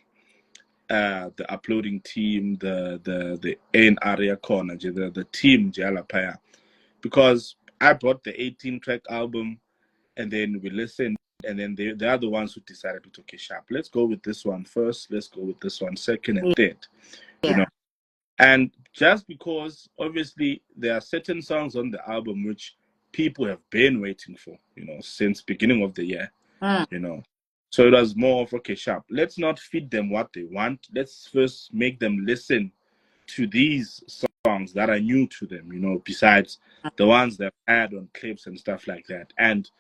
the uploading team, the in area corner, the team Jalapaya, because I brought the 18-track album, and then we listened, and then they are the ones who decided to okay, sharp. Let's go with this one first. Let's go with this one second and third. Yeah. You know, and just because obviously there are certain songs on the album which people have been waiting for, since beginning of the year, Mm. So it was more of, okay, sharp. Let's not feed them what they want. Let's first make them listen to these songs that are new to them, besides the ones that I had on clips and stuff like that. And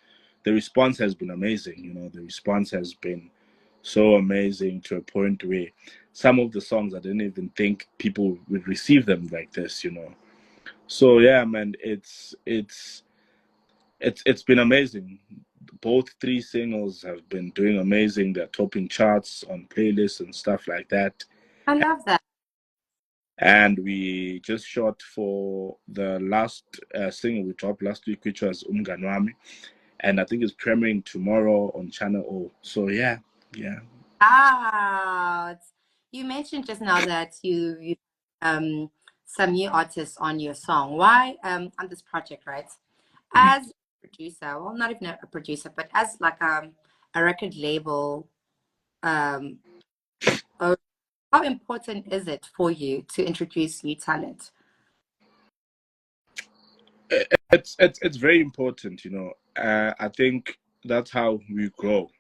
the response has been amazing. The response has been so amazing to a point where some of the songs I didn't even think people would receive them like this. So yeah, man, it's been amazing. Both three singles have been doing amazing. They're topping charts on playlists and stuff like that. I love that. And we just shot for the last single we dropped last week, which was Umganwami. And I think it's premiering tomorrow on Channel O. So yeah. You mentioned just now that you some new artists on your song. Why on this project, right? As a producer, well, not even a producer, but as like a record label, how important is it for you to introduce new talent? It's very important. I think that's how we grow.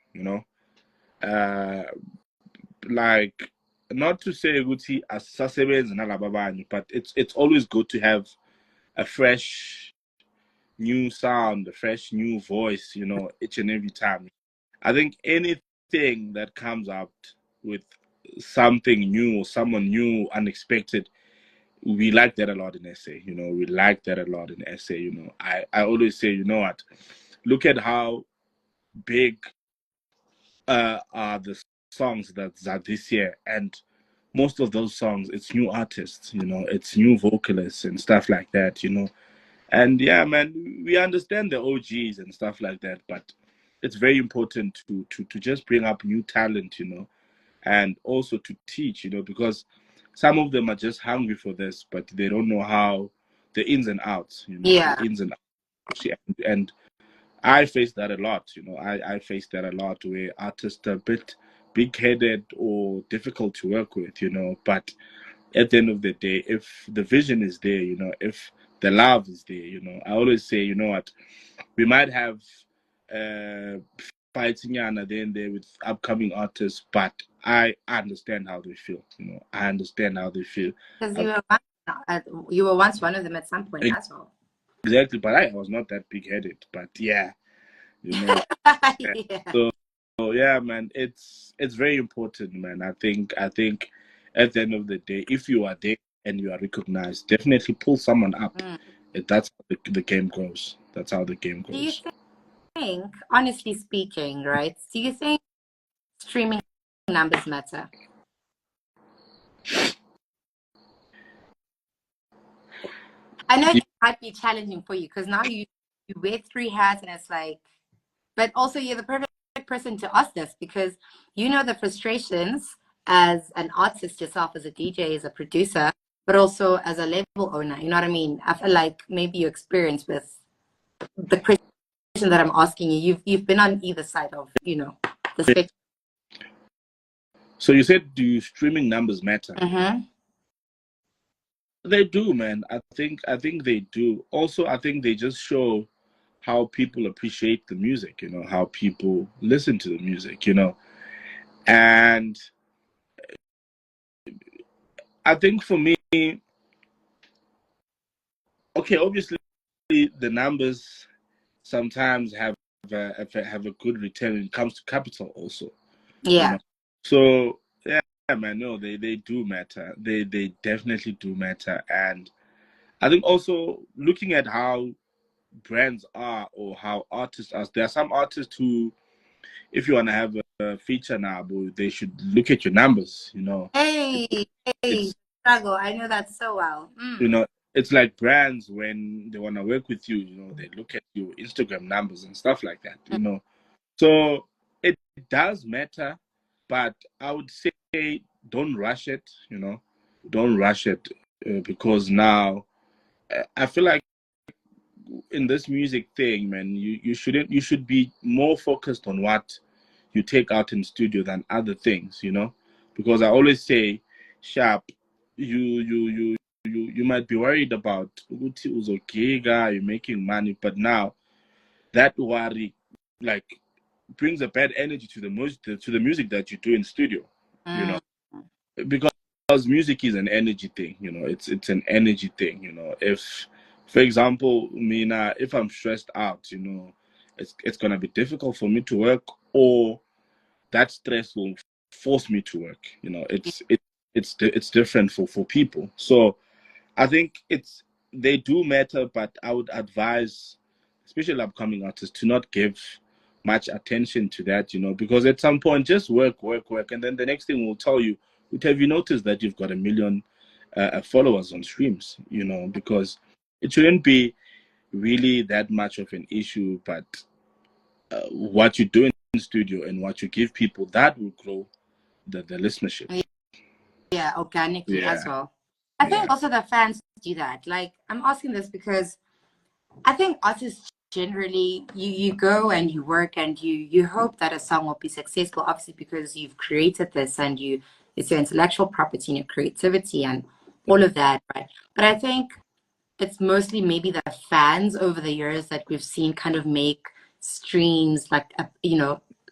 Like, not to say ukuthi asisasebenzi nalababanye, but it's always good to have a fresh new sound, a fresh new voice, each and every time. I think anything that comes out with something new or someone new, unexpected, we like that a lot in SA. We like that a lot in SA. I always say, what? Look at how big are the songs that's this year, and most of those songs, it's new artists, it's new vocalists and stuff like that. And yeah, man, we understand the OGs and stuff like that, but it's very important to just bring up new talent, and also to teach, because some of them are just hungry for this, but they don't know how the ins and outs, Yeah. the ins and outs. And I face that a lot, I face that a lot where artists are a bit big-headed or difficult to work with, but at the end of the day, if the vision is there, if the love is there, I always say, what, we might have fighting and then there with upcoming artists, but I understand how they feel. I understand how they feel. Because you were once one of them at some point as well. Exactly, but I was not that big-headed. But yeah, Yeah. So yeah, man, it's very important, man. I think at the end of the day, if you are there and you are recognized, definitely pull someone up. That's how the game goes. That's how the game goes. Do you think, honestly speaking, right? Do you think streaming numbers matter? I know it might be challenging for you because now you wear three hats and it's like, but also you're the perfect person to ask this because you know the frustrations as an artist yourself, as a DJ, as a producer, but also as a label owner. You know what I mean? I feel like maybe your experience with the question that I'm asking you, you've been on either side of, the spectrum. So you said, do streaming numbers matter? They do, man. I think they do. Also, I think they just show how people appreciate the music, how people listen to the music, And I think for me, okay, obviously the numbers sometimes have a good return when it comes to capital also. Yeah. So yeah, man, no, they do matter. They definitely do matter. And I think also looking at how brands are or how artists are, there are some artists who, if you want to have a feature now, they should look at your numbers, Hey, struggle. I know that so well. It's like brands when they want to work with you, they look at your Instagram numbers and stuff like that, So it does matter, but I would say don't rush it, don't rush it because now I feel like in this music thing, man, you should be more focused on what you take out in studio than other things, because I always say, sharp, you you might be worried about ukuthi uzogiga, you're making money, but now that worry like brings a bad energy to the music that you do in studio, you know, because music is an energy thing, you know, it's an energy thing, you know. If, for example, Mina, if I'm stressed out, you know, it's gonna be difficult for me to work, or that stress will force me to work. You know, it's different for people. So I think they do matter, but I would advise, especially upcoming artists, to not give much attention to that, you know, because at some point just work, and then the next thing will tell you, have you noticed that you've got 1 million followers on streams, you know, because it shouldn't be really that much of an issue, but what you do in studio and what you give people, that will grow the listenership. Yeah, organically as well. I think also the fans do that. Like, I'm asking this because I think artists generally, you go and you work and you hope that a song will be successful, obviously because you've created this and it's your intellectual property and your creativity and all of that, right? But I think it's mostly maybe the fans over the years that we've seen kind of make streams like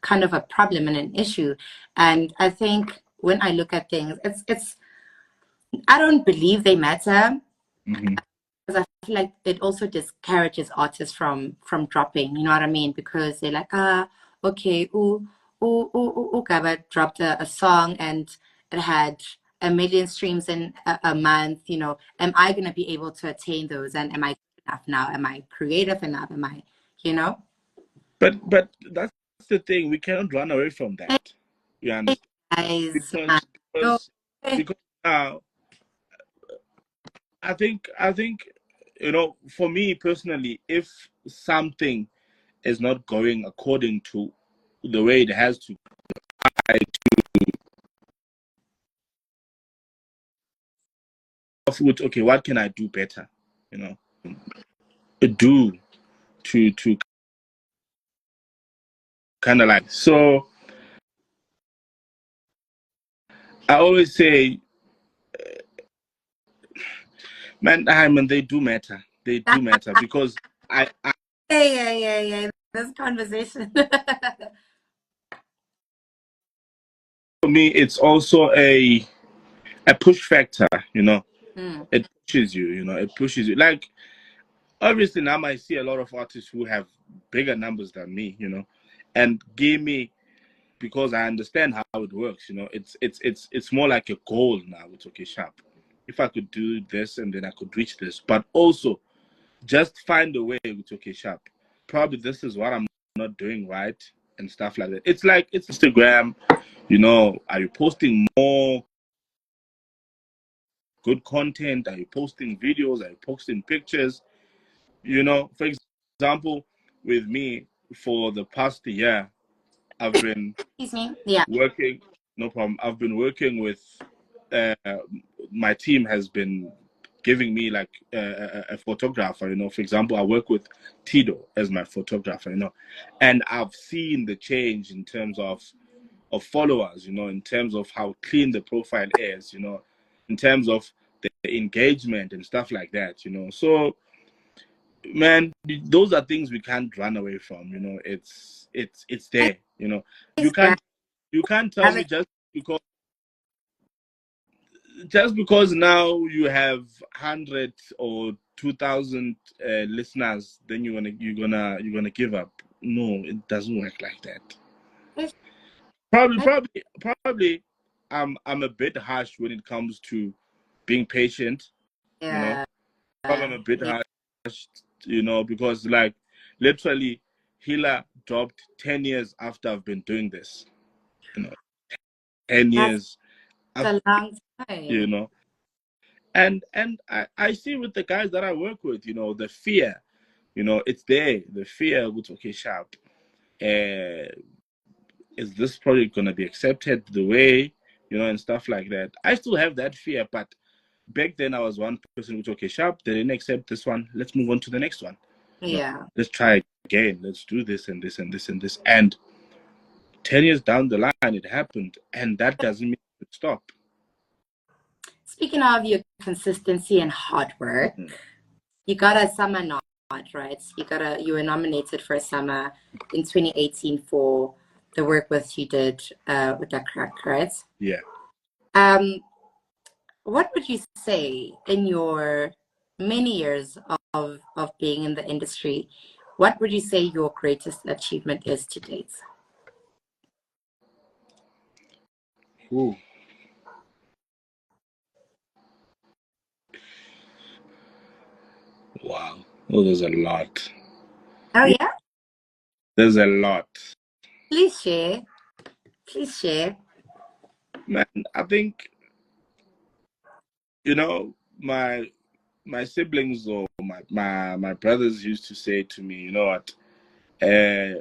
kind of a problem and an issue. And I think when I look at things, it's I don't believe they matter. Mm-hmm. Because I feel like it also discourages artists from dropping, you know what I mean? Because they're like, okay, Gaba dropped a song and it had 1 million streams in a month, you know, am I gonna be able to attain those? And am I good enough now? Am I creative enough? Am I, you know? But that's the thing, we cannot run away from that. You understand? Guys, Because now I think you know, for me personally, if something is not going according to the way it has to, okay, what can I do better? You know, do to kind of like, so I always say, man, they do matter. They do matter because I yeah. This conversation. for me, it's also a push factor. You know, it pushes you. You know, it pushes you. Like, obviously now I see a lot of artists who have bigger numbers than me. You know, and give me, because I understand how it works. You know, it's more like a goal now. It's okay, sharp. If I could do this and then I could reach this, but also just find a way with okay, sharp. Probably this is what I'm not doing right and stuff like that. It's like, it's Instagram, you know, are you posting more good content? Are you posting videos? Are you posting pictures? You know, for example, with me for the past year, I've been working, no problem. I've been working with my team has been giving me like a photographer, you know. For example, I work with Tido as my photographer, you know, and I've seen the change in terms of followers, you know, in terms of how clean the profile is, you know, in terms of the engagement and stuff like that, you know. So, man, those are things we can't run away from, you know. It's there, you know. You can't tell me just because now you have 100 or 2,000 listeners, then you're gonna give up. No, it doesn't work like that. Probably, I'm a bit harsh when it comes to being patient. You know, probably I'm a bit harsh. You know, because like literally, Hila dropped 10 years after I've been doing this. You know, 10 years. That's a long time. You know. And I see with the guys that I work with, you know, the fear, you know, it's there. The fear with okay, sharp. Is this project gonna be accepted the way, you know, and stuff like that. I still have that fear, but back then I was one person with okay, sharp. They didn't accept this one. Let's move on to the next one. Yeah. You know, let's try again. Let's do this and this and this and this. And 10 years down the line, it happened, and that doesn't mean it stop. speaking of your consistency and hard work, you got a summer nod, right? You were nominated for a summer in 2018 for the work you did with that crack, right? Yeah. What would you say in your many years of being in the industry? What would you say your greatest achievement is to date? Ooh. Wow. Oh, there's a lot. Oh yeah? There's a lot. Please share. Please share. Man, I think, my siblings or my brothers used to say to me, you know what, I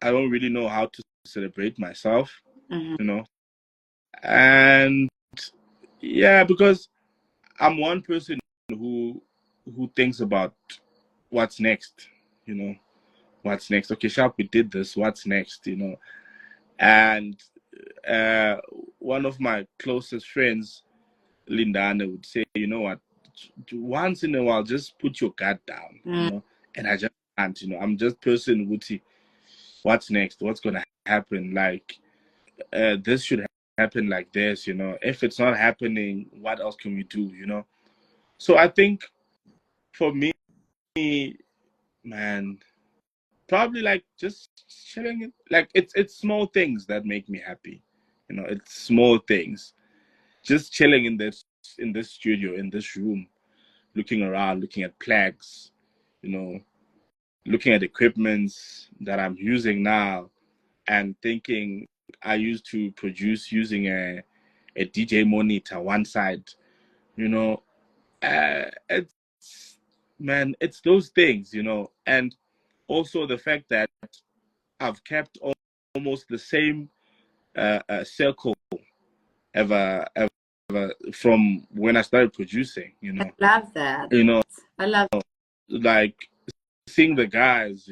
don't really know how to celebrate myself, and yeah, because I'm one person who thinks about what's next, what's next. Okay, sharp, we did this. What's next, And one of my closest friends, Lindana, would say, you know what, once in a while, just put your guard down, And I just can't, I'm just person would see what's next, what's gonna happen. Like, this should happen like this, If it's not happening, what else can we do? So I think for me, man, probably like just chilling. Like it's small things that make me happy. It's small things. Just chilling in this studio, in this room, looking around, looking at plaques, looking at equipments that I'm using now, and thinking I used to produce using a DJ monitor one side. It's, man, it's those things, and also the fact that I've kept almost the same circle ever from when I started producing. I love that. I love like seeing the guys,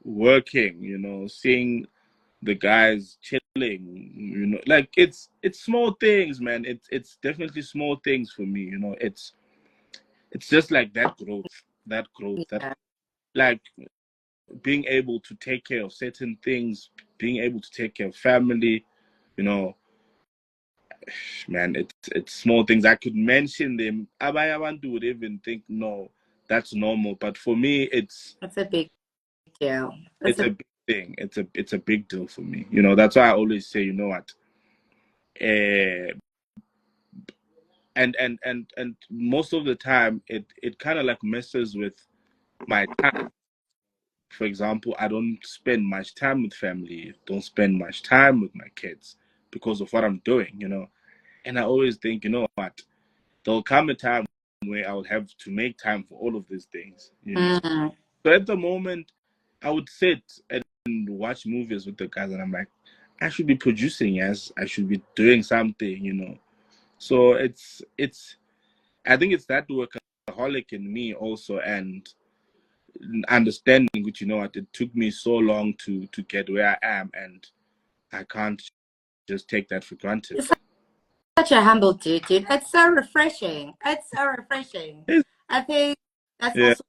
working, seeing the guys chilling, like it's small things, man. It's definitely small things for me, it's just like that growth, that like being able to take care of certain things, being able to take care of family, man, it's small things. I could mention them. Abantu would even think, no, that's normal. But for me, it's a big deal. It's a big thing. It's a big deal for me. That's why I always say, you know what, and most of the time, it kind of like messes with my time. For example, I don't spend much time with family. Don't spend much time with my kids because of what I'm doing. And I always think, you know what, there'll come a time where I would have to make time for all of these things. So at the moment, I would sit and watch movies with the guys, and I'm like, I should be producing, yes, I should be doing something. So I think it's that workaholic in me also, and understanding which, what, it took me so long to get where I am, and I can't just take that for granted. Such a humble dude. It's so refreshing. It's so refreshing. I think that's also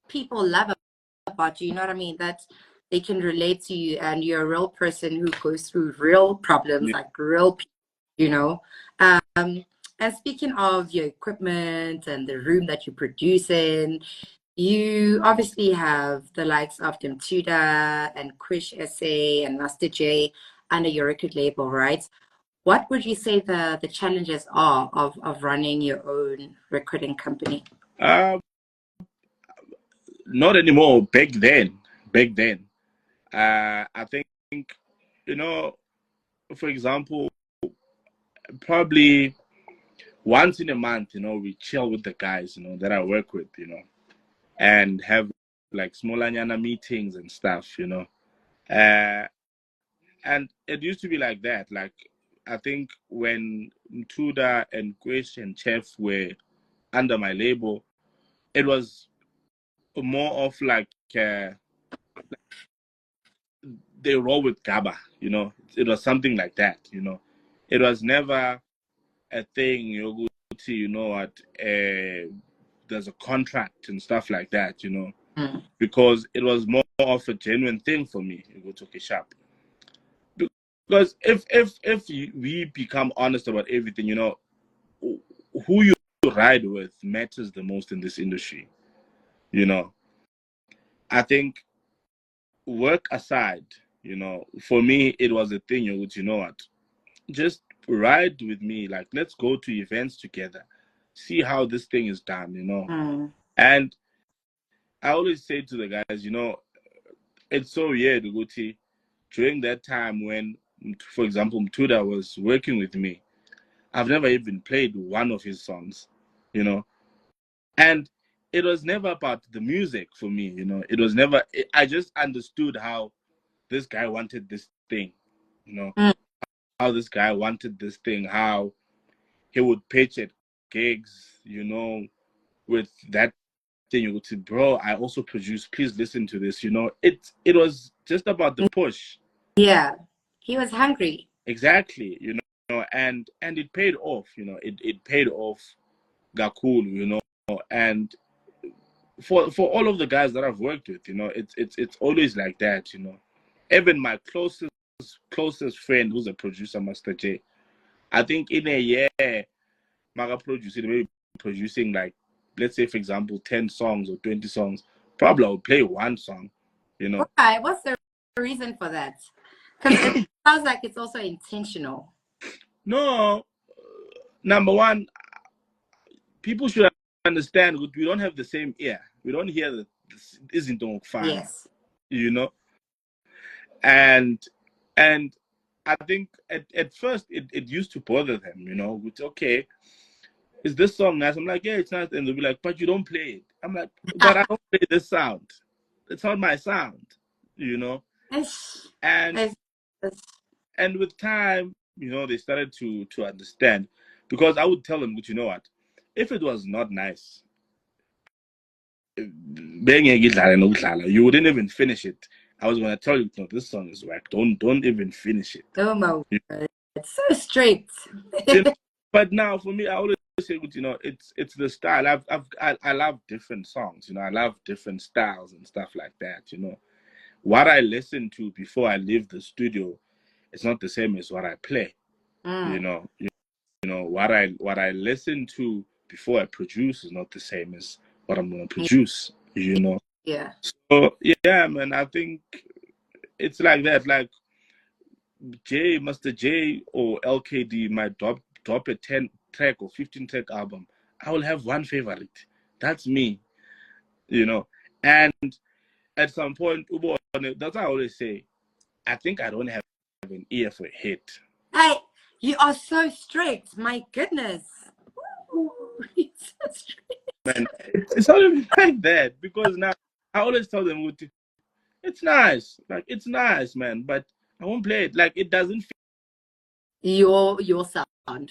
people love about you. You know what I mean? That they can relate to you, and you're a real person who goes through real problems, like real people. And speaking of your equipment and the room that you produce in, you obviously have the likes of Dem Tuda and Krish SA and Master J under your record label, right? What would you say the challenges are of running your own recording company? Not anymore. Back then. I think, for example, probably once in a month, we chill with the guys, that I work with, and have like smallanyana meetings and stuff, and it used to be like that. Like, I think when Tuda and Krish and Chef were under my label, it was more of like they roll with Gaba, It was something like that, It was never a thing, you know what, there's a contract and stuff like that, you know, because it was more of a genuine thing for me. You go to a shop. Because if we become honest about everything, you know, who you ride with matters the most in this industry. You know, I think work aside, you know, for me it was a thing. You know what, just ride with me. Like, let's go to events together, see how this thing is done. You know, and I always say to the guys, you know, it's so weird, Uguti, during that time when, for example, Mtuda was working with me, I've never even played one of his songs, you know, and it was never about the music for me, you know. It was never, I just understood how this guy wanted this thing, you know, how this guy wanted this thing, how he would pitch at gigs, you know, with that thing. You would say, bro, I also produce, please listen to this, you know. It was just about the push. Yeah, he was hungry. Exactly, you know, and it paid off, you know. It paid off Gakul, you know, and for all of the guys that I've worked with, you know, it's always like that, you know. Even my closest friend who's a producer, Master J, I think in a year, Maga producing, maybe producing like, let's say for example 10 songs or 20 songs, probably I'll play one song, you know. Why? What's the reason for that? Because it sounds like it's also intentional. No, number one, people should understand we don't have the same ear. We don't hear the isn't fun. Yes. You know, and I think at first it used to bother them, you know, which, okay, is this song nice? I'm like, yeah, it's nice. And they'll be like, but you don't play it. I'm like, but I don't play this sound. It's not my sound, you know. And with time, you know, they started to understand, because I would tell them, but you know what, if it was not nice, you wouldn't even finish it. I was gonna tell you, no, this song is whack. Don't even finish it. Oh my word. It's so straight. You know, but now for me, I always say, you know, it's the style. I love different songs. You know, I love different styles and stuff like that. You know, what I listen to before I leave the studio, it's not the same as what I play. You know, what I listen to before I produce is not the same as what I'm gonna produce. You know. Yeah. So yeah, man, I think it's like that. Like Master J or LKD might drop a 10 track or 15 track album. I will have one favorite. That's me, you know. And at some point, that's what I always say. I think I don't have an ear for a hit. Hey, you are so strict. My goodness. Ooh, so strict. Man, it's not even like that, because now I always tell them, it's nice. Like, it's nice, man, but I won't play it. Like, it doesn't fit. Your sound.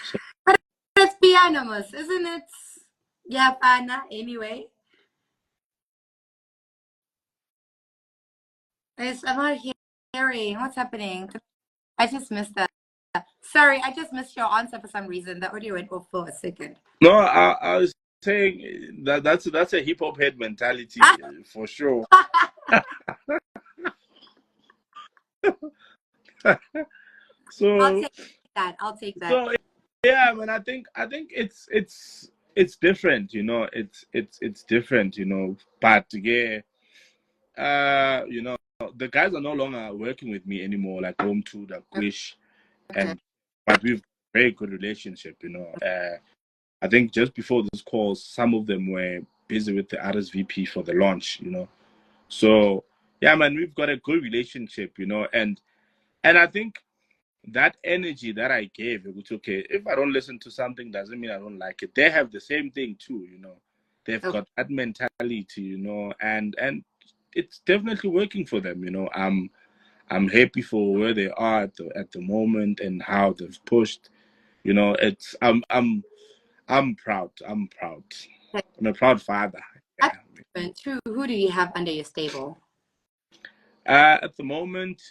So, But it's pianimous, isn't it? Yeah, Anna, anyway. I'm not hearing. What's happening? I just missed that. Sorry, I just missed your answer for some reason. The audio went off for a second. no, I was saying that's a hip hop head mentality for sure. So I'll take that. I'll take that. so yeah, man. I think it's different, you know. It's different, you know. But yeah, you know, the guys are no longer working with me anymore. Like Home to the Quish, and but we've very good relationship, you know. I think just before this call, some of them were busy with the RSVP for the launch, you know. So yeah, man, we've got a good relationship, you know, and I think that energy that I gave, it's okay. If I don't listen to something, doesn't mean I don't like it. They have the same thing too, you know. They've got that mentality, you know, and it's definitely working for them, you know. I'm happy for where they are at the moment and how they've pushed. You know, it's I'm proud. I'm proud. I'm a proud father. Yeah. Who do you have under your stable? At the moment,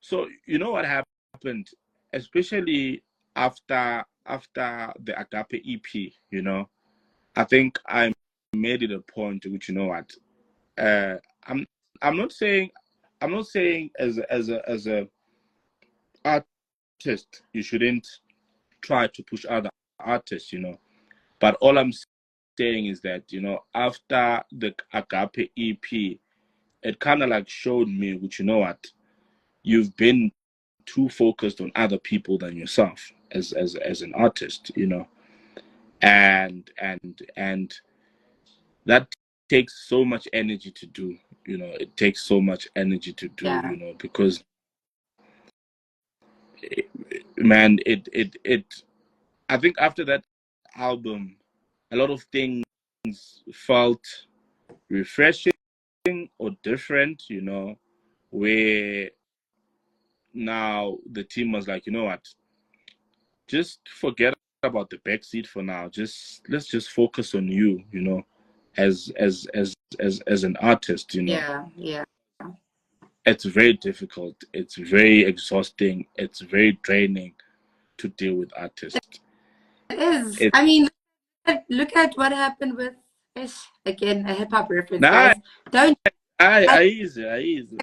So you know what happened, especially after the Agape EP. I think I made it a point to which, you know what, uh, I'm I'm not saying as a artist you shouldn't try to push other artists. But all I'm saying is that, after the Agape EP, it kind of like showed me, which, you know what, you've been too focused on other people than yourself as an artist. And that takes so much energy to do. It takes so much energy to do. Yeah. Because man, it I think after that album, a lot of things felt refreshing or different. Where now the team was like, you know what, just forget about the backseat for now. Let's just focus on you, as an artist. Yeah. It's very difficult, it's very exhausting, it's very draining to deal with artists. It is. It, I mean, look at what happened with ish. Again, a hip hop reference, nah, guys. Don't I I easy.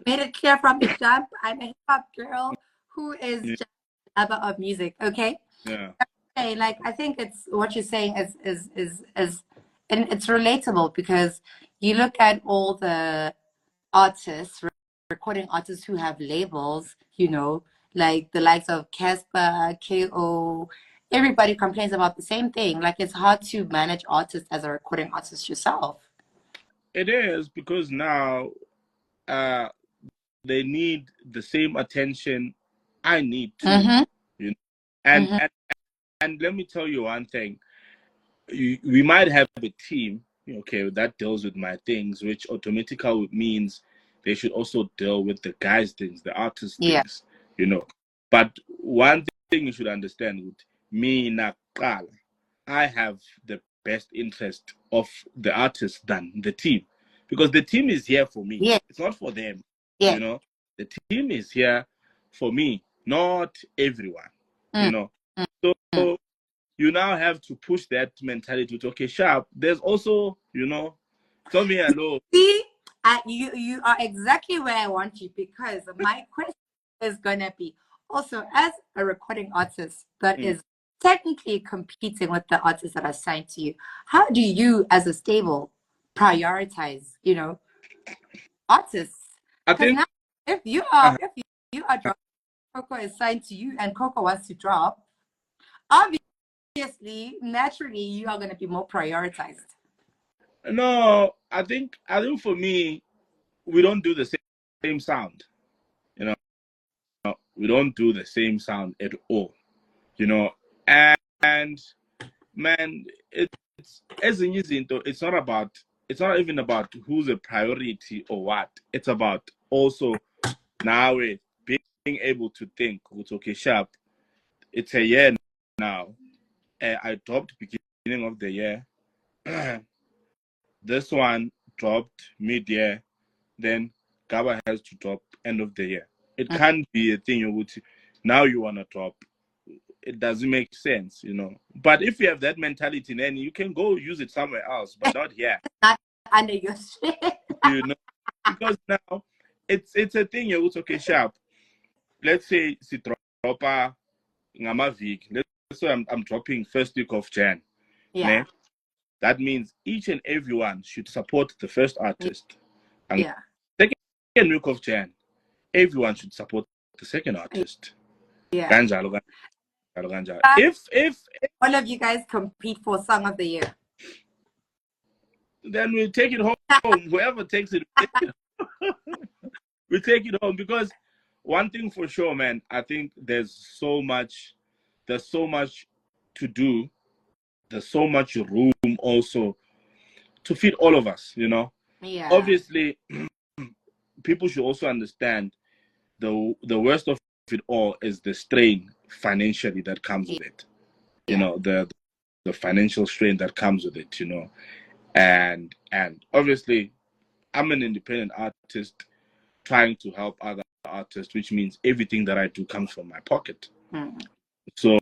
made it clear from the jump. I'm a hip hop girl who is Yeah, just a lover of music. Okay. yeah. Okay, like I think it's what you're saying is and it's relatable because you look at all the artists, recording artists who have labels, like the likes of Casper, KO, everybody complains about the same thing. Like it's hard to manage artists as a recording artist yourself. It is, because now uh they need the same attention I need too. Mm-hmm. You know? and Mm-hmm. and and let me tell you one thing. We might have a team, okay, that deals with my things, which automatically means they should also deal with the guys' things, the artist Yeah. things. But one thing you should understand with me, Nakal, I have the best interest of the artist than the team, because the team is here for me. Yeah. It's not for them. Yeah. You know, the team is here for me, not everyone. You Mm, know, mm, mm. so you now have to push that mentality to, okay, sharp. There's also, it's not me alone. See, you are exactly where I want you because my question is gonna be also as a recording artist that Mm. is technically competing with the artists that are signed to you. How do you, as a stable, prioritize, artists? I Because think, now, uh, if you are dropping, Coco is signed to you, and Coco wants to drop, obviously, naturally, you are gonna be more prioritized. no, I think for me, we don't do the same sound. You know, we don't do the same sound at all. You know, and man, it's as in Izinto, it's not even about who's a priority or what. It's about also now being able to think, okay, sharp. It's a year now. I dropped beginning of the year. This one dropped mid-year. Then Gaba has to drop end of the year. It Mm. can't be a thing you would now you want to drop. It doesn't make sense. But if you have that mentality, then you can go use it somewhere else, but not here. Not under your shit. You know, because now it's a thing you would, okay, sharp. Let's say si dropa ngamavik. Let's say I'm dropping first week of Jan. Yeah. Ne? That means each and everyone should support the first artist. And Yeah. second week of Jan, everyone should support the second artist. Yeah. Ganjalo, ganjalo, ganjalo. If All of you guys compete for Song of the Year. then we take it home. Whoever takes it, we take it home. Because one thing for sure, man, I think there's so much to do. There's so much room also to feed all of us. Yeah. Obviously, people should also understand the worst of it all is the strain financially that comes with it. Yeah. The financial strain that comes with it. And obviously, I'm an independent artist trying to help others artist, which means everything that I do comes from my pocket. Mm. So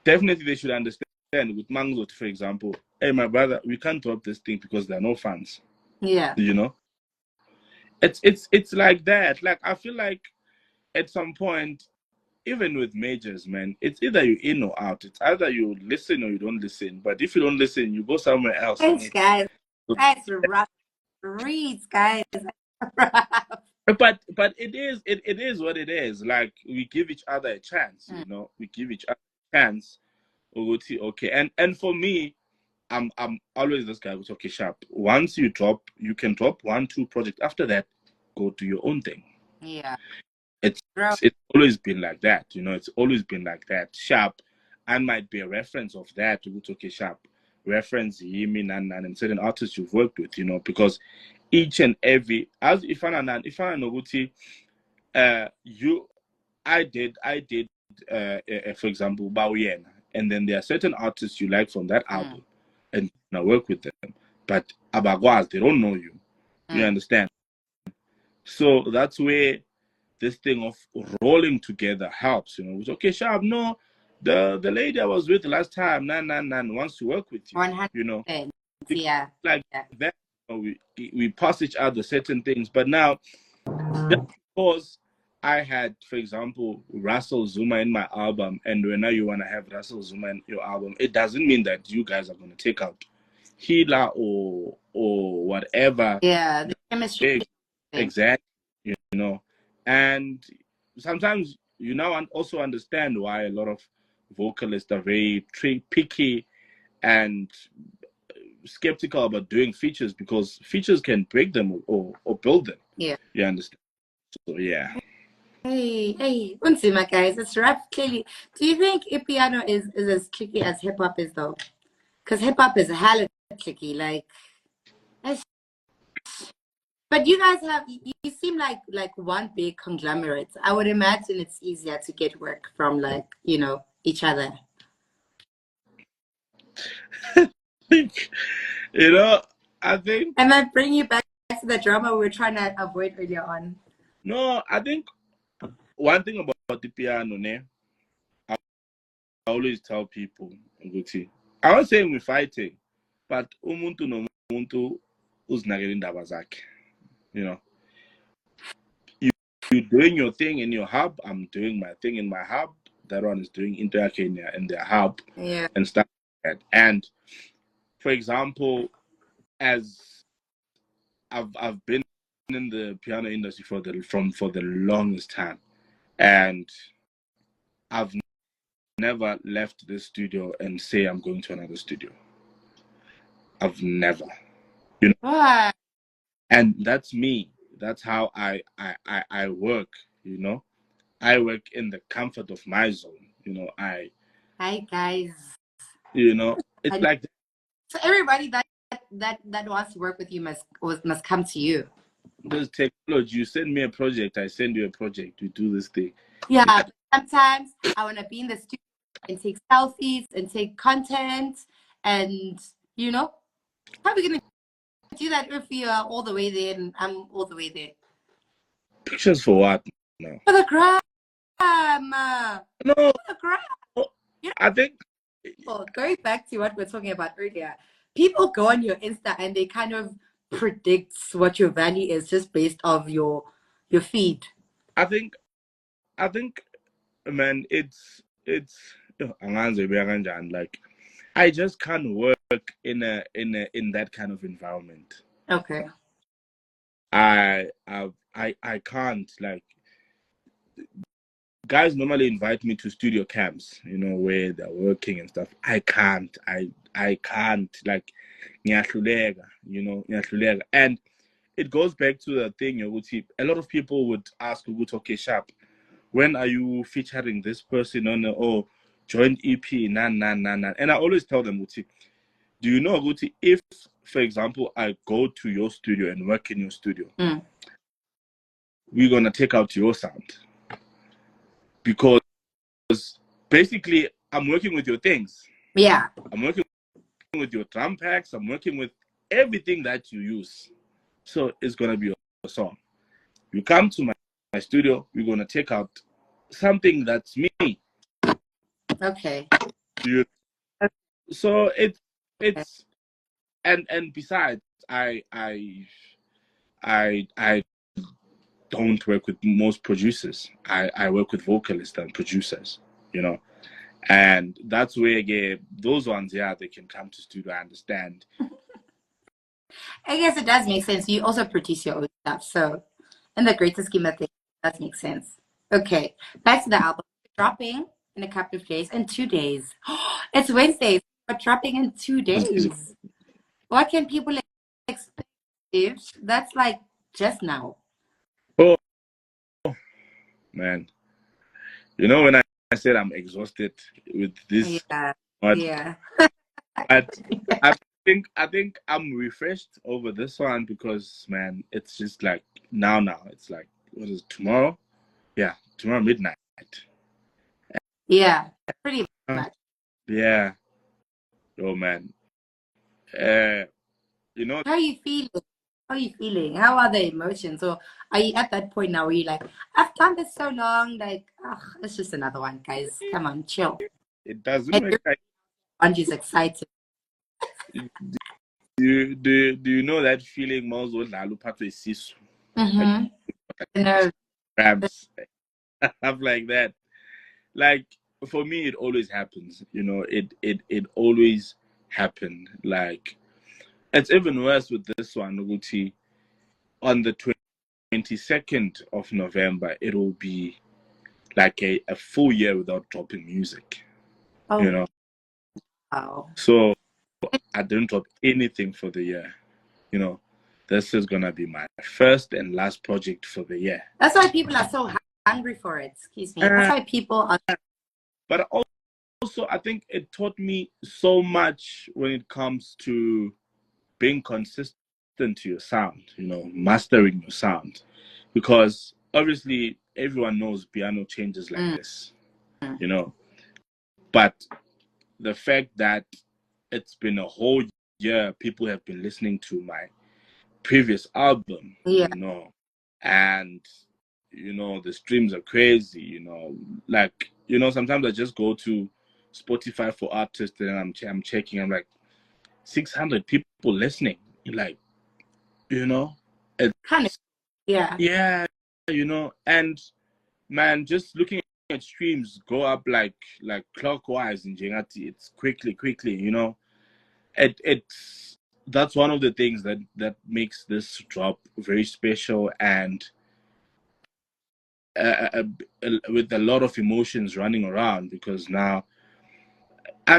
definitely they should understand with Mango, for example, hey, my brother, we can't drop this thing because there are no funds. Yeah. You know? It's like that. Like, I feel like at some point, even with majors, man, it's either you in or out. It's either you listen or you don't listen. But if you don't listen, you go somewhere else. Thanks, guys. That's rough reads, guys. But it is what it is. Like, we give each other a chance, you know. We give each other a chance. Okay. And for me, I'm always this guy who's okay sharp. Once you can drop 1-2 projects. After that, go do your own thing. Yeah. It's always been like that, you know. It's always been like that. Sharp, and might be a reference of that. Okay, sharp reference him and certain artists you've worked with, you know, because each and every as if I know I did for example Baw'Yena, and then there are certain artists you like from that album and I work with them, but abagwas they don't know you. You understand? So that's where this thing of rolling together helps, you know. It's okay, sharp. No, the lady I was with last time, wants to work with you. 100%. You know, yeah, like that. You know, we pass each other certain things, but now just because I had, for example, Russell Zuma in my album, and when now you want to have Russell Zuma in your album, it doesn't mean that you guys are going to take out Hila or whatever. Yeah, the chemistry. Exactly. You know, and sometimes you now also understand why a lot of vocalists are very picky and skeptical about doing features, because features can break them or build them. Yeah. You understand? So yeah. Hey, Unsima, guys, it's rap clearly. Do you think Amapiano is as tricky as hip hop is though? Because hip hop is hella tricky, like. But you guys you seem like one big conglomerate. I would imagine it's easier to get work from like, you know, each other. You know, I think. And then bring you back to the drama we were trying to avoid earlier on. No, I think one thing about the piano, I always tell people, Nguti, I'm not saying we're fighting, but umuntu nomuntu uzinakela indaba zakhe. You know, you're doing your thing in your hub. I'm doing my thing in my hub. That one is doing Kenya in their hub, and stuff like that. And for example, as I've been in the piano industry for the longest time, and I've never left this studio and say I'm going to another studio. I've never, you know. What? And that's me. That's how I work. You know, I work in the comfort of my zone. You know, Hi guys. You know, it's like that. So everybody that wants to work with you must come to you. There's technology. You send me a project, I send you a project. We do this thing. Yeah, but sometimes I want to be in the studio and take selfies and take content, and you know, how are we gonna do that if we are all the way there and I'm all the way there? Pictures for what? No. For the gram. No. For the gram. You know, I think. Going back to what we were talking about earlier, people go on your Insta and they kind of predict what your value is just based off your feed. I think, man, it's like I just can't work in that kind of environment. Okay. I can't, like, guys normally invite me to studio camps, you know, where they're working and stuff. I can't, like, ngiyahluleka, you know, ngiyahluleka. And it goes back to the thing, a lot of people would ask, okay, sharp, when are you featuring this person on the joint EP? And I always tell them, do you know, if, for example, I go to your studio and work in your studio, we're going to take out your sound. Because basically, I'm working with your things. Yeah. I'm working with your drum packs. I'm working with everything that you use. So it's going to be a song. You come to my studio. We're gonna take out something that's me. Okay. So it's and besides, I don't work with most producers. I work with vocalists and producers, and that's where those ones, they can come to studio. I understand. I guess it does make sense. You also produce your own stuff, so in the greater scheme of things, it does make sense. Okay, back to the album. Dropping in a couple of days, in 2 days. It's Wednesday, but dropping in 2 days. What can people expect? That's like just now. Oh man, when I said I'm exhausted with this, Yeah, but yeah. I think I'm refreshed over this one because, man, it's just like now it's like, what is it, tomorrow? Yeah, tomorrow midnight. Yeah, pretty much. Yeah. Oh man. You know, How are you feeling? How are you feeling? How are the emotions? Or are you at that point now where you're like, I've done this so long, like, it's just another one, guys. Come on, chill. it doesn't And work like Angie's excited. do you know that feeling most Mm-hmm. You know, cramps stuff like that? Like, for me, it always happens. It always happened. Like, it's even worse with this one, Uguti. On the 22nd of November, it will be like a full year without dropping music. oh, wow. So I didn't drop anything for the year. This is gonna be my first and last project for the year. That's why people are so hungry for it. Excuse me. That's why people are. But also, I think it taught me so much when it comes to being consistent to your sound, mastering your sound. Because obviously everyone knows piano changes like this, But the fact that it's been a whole year, people have been listening to my previous album, Yeah. And the streams are crazy, like, sometimes I just go to Spotify for artists and I'm checking, I'm like 600 people listening, like, it's Kind of. Yeah. yeah, and man, just looking at streams go up like clockwise in Jengati. It's quickly, it's that's one of the things that makes this drop very special, and with a lot of emotions running around, because now I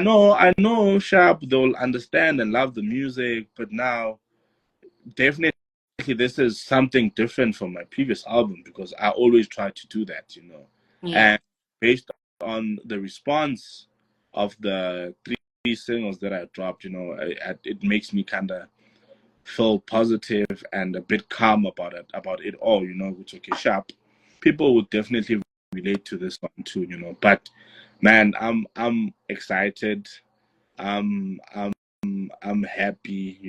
know Sharp, they'll understand and love the music, but now definitely this is something different from my previous album, because I always try to do that, Yeah. and based on the response of the three singles that I dropped, it makes me kind of feel positive and a bit calm about it all, which, okay, Sharp, people would definitely relate to this one too, but man, I'm excited. I'm happy,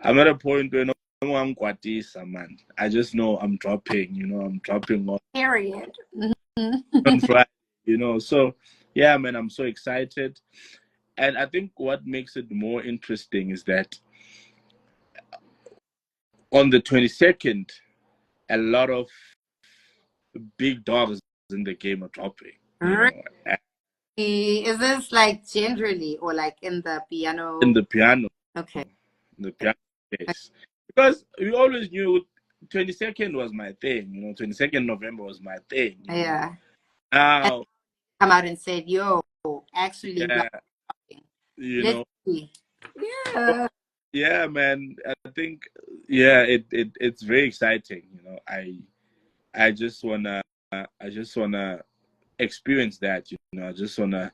I'm at a point where I'm Kwatisa, man. I just know I'm dropping, I'm dropping Period. on Friday, so yeah, man, I'm so excited. And I think what makes it more interesting is that on the 22nd, a lot of big dogs in the game are dropping. Really? Is this like generally or like in the piano? In the piano. Okay. The piano case. Because we always knew 22nd was my thing, 22nd November was my thing. Yeah. Now, come out and said, yo, actually, yeah, let's see. Yeah. Yeah, man. I think, yeah, it's very exciting. I just wanna experience that. I just wanna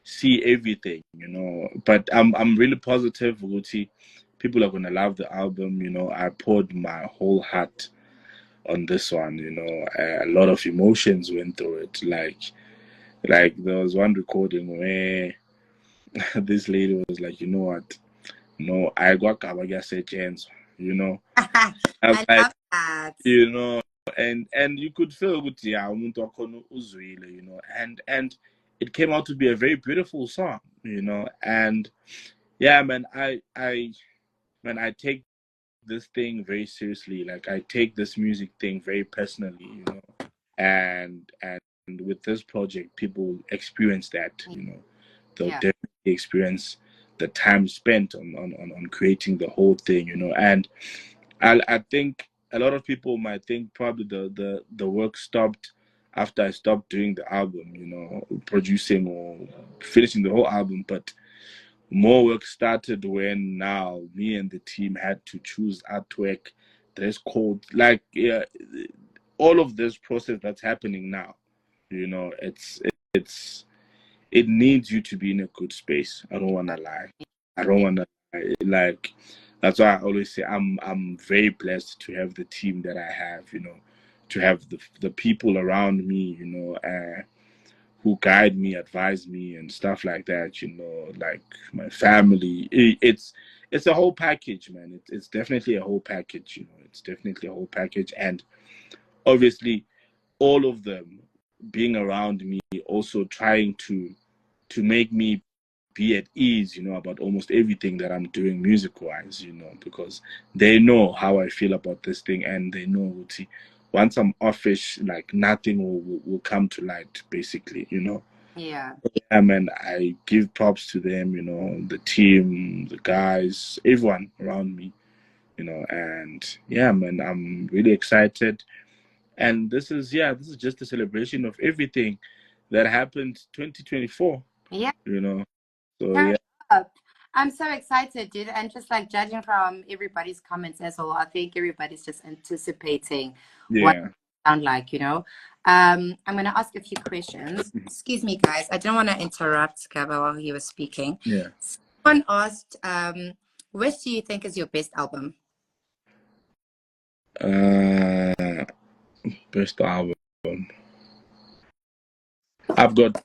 see everything. But I'm really positive, Guti. People are gonna love the album. I poured my whole heart on this one. A lot of emotions went through it. Like there was one recording where this lady was like, you know what? No, I got Gaba Cannal, I was I like, love that. and you could feel good, yeah, umuntu wakhona uzwile, and it came out to be a very beautiful song, and yeah, man, I take this thing very seriously. Like I take this music thing very personally, and with this project, people experience that, they'll Yeah. definitely experience the time spent on creating the whole thing, and I think a lot of people might think probably the work stopped after I stopped doing the album, producing or finishing the whole album, but more work started when now me and the team had to choose artwork, dress code, like all of this process that's happening now. It's it needs you to be in a good space. I don't want to lie. I don't want to lie. Like that's why I always say I'm very blessed to have the team that I have. To have the people around me. Who guide me, advise me, and stuff like that. Like my family. It's a whole package, man. It's definitely a whole package. It's definitely a whole package, and obviously all of them being around me, also trying to make me be at ease, about almost everything that I'm doing music wise, because they know how I feel about this thing, and they know, once I'm offish, like nothing will come to light, basically, Yeah. I mean, I give props to them, the team, the guys, everyone around me, and yeah, man, I'm really excited. And this is just a celebration of everything that happened 2024, Yeah. So Turn yeah, up. I'm so excited, dude. And just like judging from everybody's comments as well, I think everybody's just anticipating what yeah. it sound like, I'm gonna ask a few questions. Excuse me, guys. I don't want to interrupt Gaba while he was speaking. Yeah. Someone asked, which do you think is your best album? Best album. I've got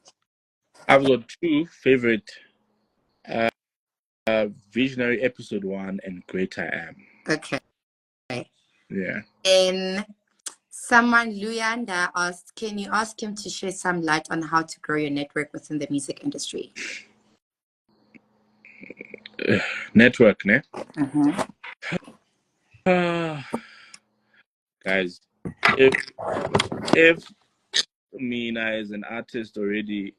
two favorite. Uh, Visionary Episode 1 and Great I Am. Okay. Yeah. Then someone, Luyanda, asked, can you ask him to share some light on how to grow your network within the music industry? Network, ne? Mm-hmm. Guys, if me as an artist already,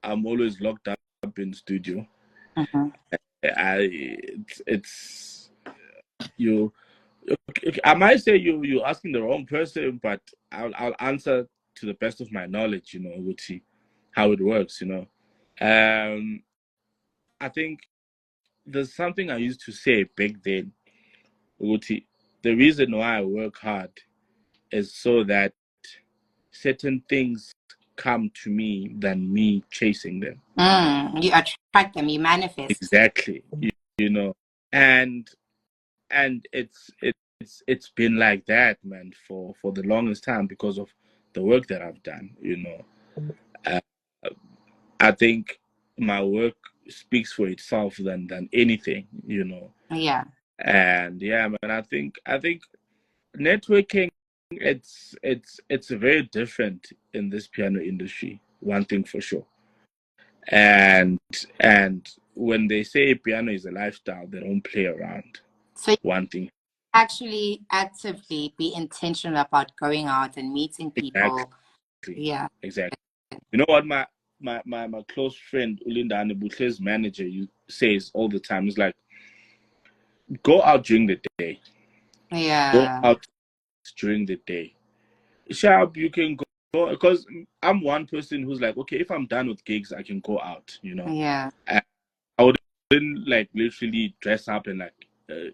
I'm always locked up in studio. Mm-hmm. It's you. I might say you're asking the wrong person, but I'll answer to the best of my knowledge. How it works. I think there's something I used to say back then. Uti, the reason why I work hard is so that certain things come to me than me chasing them. You attract them, you manifest. Exactly. And it's been like that, man, for the longest time because of the work that I've done. Uh, I think my work speaks for itself than anything. Yeah. And yeah, man, I think networking, it's very different in this piano industry, one thing for sure. And when they say piano is a lifestyle, they don't play around. So you One thing. actually actively be intentional about going out and meeting Exactly. people. Yeah. Exactly. You know what my close friend Ulinda Anebutle's manager says all the time is like, go out during the day. Go Yeah. out during the day. Sharp, you can go because I'm one person who's like, okay, if I'm done with gigs, I can go out. Yeah. I wouldn't like literally dress up and like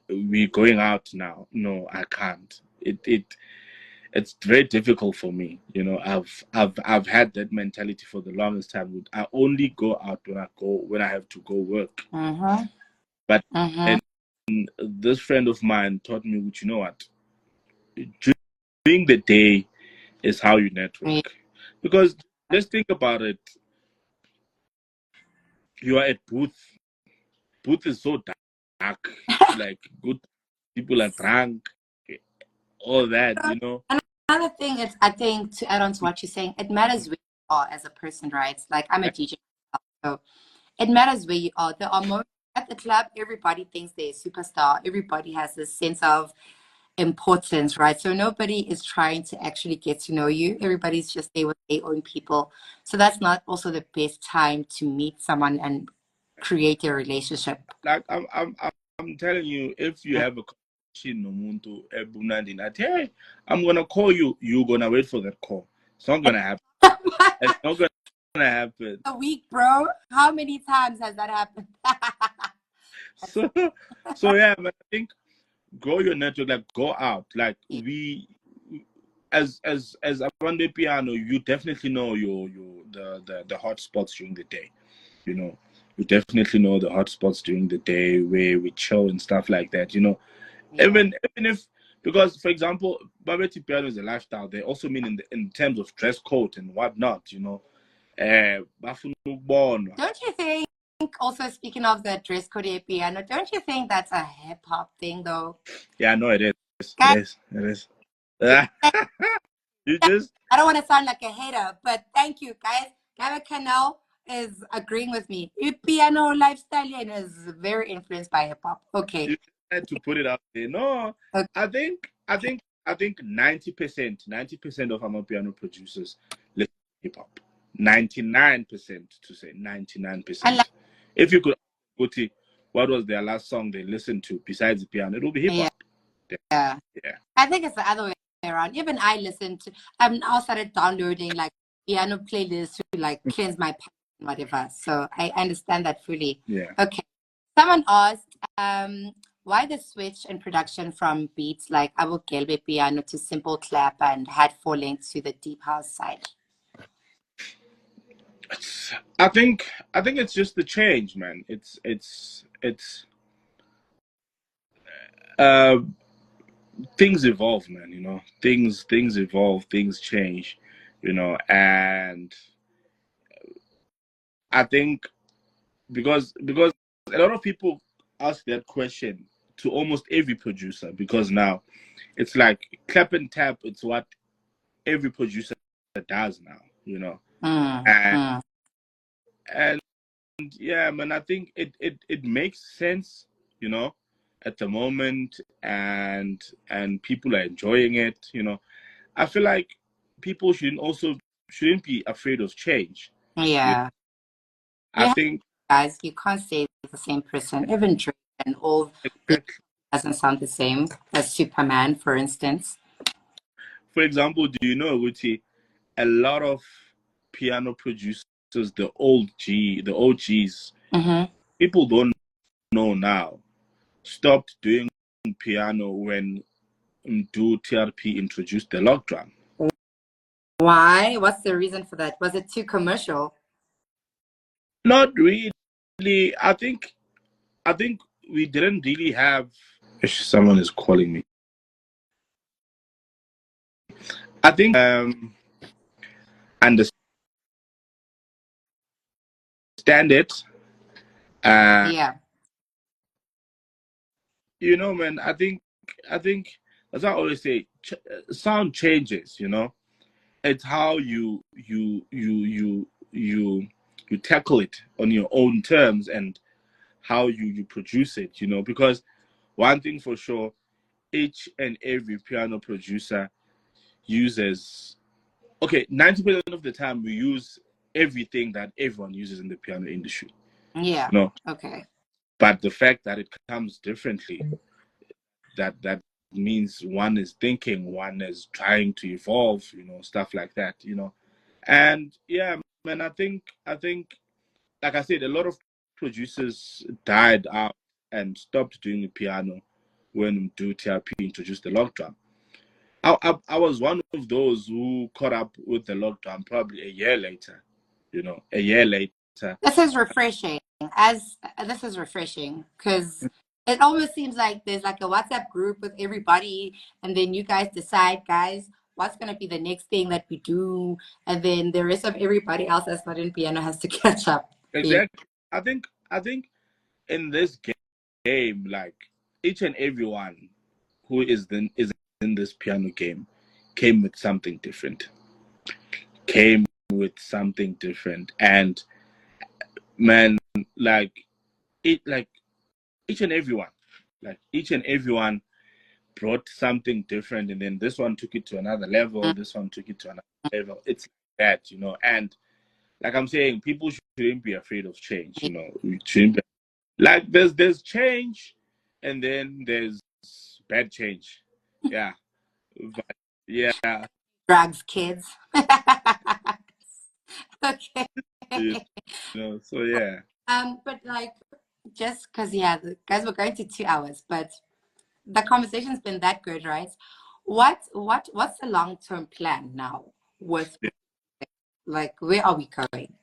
we're going out now. No, I can't. It's very difficult for me. I've had that mentality for the longest time. I only go out when I have to go work. Mm-hmm. But Mm-hmm. then this friend of mine taught me, which you know what, during the day is how you Yeah. network. Because just think about it. You are at booth. Booth is so dark. Like good people are drunk, all that. another thing is, I think, to add on to what you're saying, it matters where you are as a person, right? Like I'm a DJ, so it matters where you are. There are moments at the club, everybody thinks they're a superstar. Everybody has this sense of importance, right? So nobody is trying to actually get to know you. Everybody's just there with their own people. So that's not also the best time to meet someone and create a relationship. Like I'm telling you, if you have a conversation nomuntu ebunandi that, hey, I'm gonna call you, you're gonna wait for that call. It's not gonna happen. It's not gonna happen. A week, bro. How many times has that happened? So yeah, man, I think grow your network, like go out. Like we as Amapiano, you definitely know the hotspots during the day. You know, you definitely know the hotspots during the day where we chill and stuff like that. You know, even if, because for example, Amapiano is a lifestyle. They also mean in terms of dress code and whatnot. You know, don't you think? Also, speaking of the dress code piano, don't you think that's a hip hop thing, though? Yeah, no, it is. Guys, It is. You just. I don't want to sound like a hater, but thank you, guys. Gaba Cannal is agreeing with me. Piano lifestyle is very influenced by hip hop. Okay. You had to put it out there. No, Okay. I think 90% of Amapiano producers listen to hip hop. 99% to say 99%. If you could go to what was their last song they listened to besides the piano, it will be hip hop. Yeah. I think it's the other way around. Even I listened to, I've now started downloading like piano playlists to like cleanse my palate and whatever. So I understand that fully. Yeah. Okay. Someone asked, why the switch in production from beats like Gelbe piano to simple clap and had four links to the deep house side? I think it's just the change, man. It's things evolve, man. You know, things evolve, things change. You know, and I think because a lot of people ask that question to almost every producer, because now it's like clap and tap. It's what every producer does now. You know, and yeah, man, I think it makes sense. You know, at the moment, and people are enjoying it. You know, I feel like people shouldn't be afraid of change. Yeah. I think, guys, you can't say the same person. Even Drake and all doesn't sound the same as Superman, for instance. For example, do you know, Uti, a lot of piano producers, the OGs, people don't know now, stopped doing piano when Do TRP introduced the log drum. Why? What's the reason for that? Was it too commercial? Not really. I think we didn't really have. Someone is calling me. I think understand it. Yeah. You know, man. I think as I always say, sound changes. You know, it's how you tackle it on your own terms and how you produce it. You know, because one thing for sure, each and every piano producer uses, okay, 90% of the time we use everything that everyone uses in the piano industry. Yeah. You know? Okay. But the fact that it comes differently, that means one is thinking, one is trying to evolve, you know, stuff like that, you know. And yeah, man, I think like I said, a lot of producers died out and stopped doing the piano when Do TRP introduced the log drum. I was one of those who caught up with the log drum probably a year later. You know, a year later. This is refreshing. This is refreshing because it almost seems like there's like a WhatsApp group with everybody, and then you guys decide, guys, what's gonna be the next thing that we do, and then the rest of everybody else that's not in piano has to catch up. Exactly. I think in this game, like each and everyone who is in this piano game came with something different. And man, like each and everyone, brought something different, and then this one took it to another level. This one took it to another level. It's like that, and like I'm saying, people shouldn't be afraid of change. We shouldn't be, like there's change, and then there's bad change. Yeah, but yeah, Drugs, kids. Okay. so yeah. But like, just because, yeah, guys, we're going to 2 hours, but the conversation's been that good, right? What's the long-term plan now with, like, where are we going?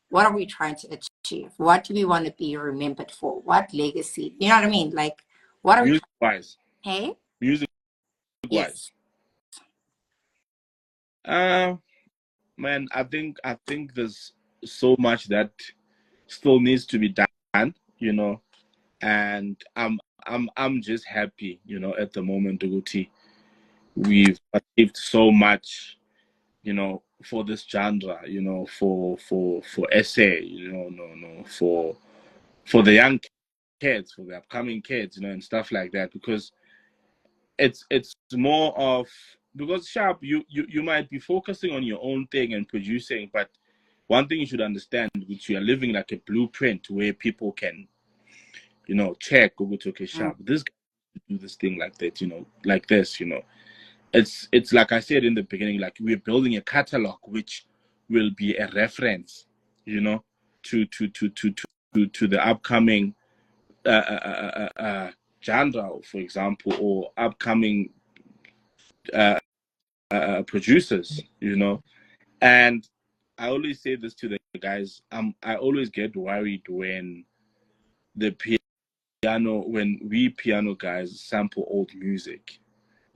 What are we trying to achieve? What do we want to be remembered for? What legacy? You know what I mean? Like, what are we Music wise, Hey? music wise. Yes. Man, I think there's so much that still needs to be done, and I'm just happy, at the moment, Uguti. We've achieved so much, for this genre, for essay, no, for the young kids, for the upcoming kids, and stuff like that, because it's more of, because sharp, you might be focusing on your own thing and producing, but one thing you should understand, which you are living like a blueprint where people can, check, go to, okay, sharp, this guy do this thing like that, like this, it's like I said in the beginning, like we're building a catalog which will be a reference, to the upcoming genre, for example, or upcoming producers, and I always say this to the guys. I always get worried when the when we piano guys sample old music.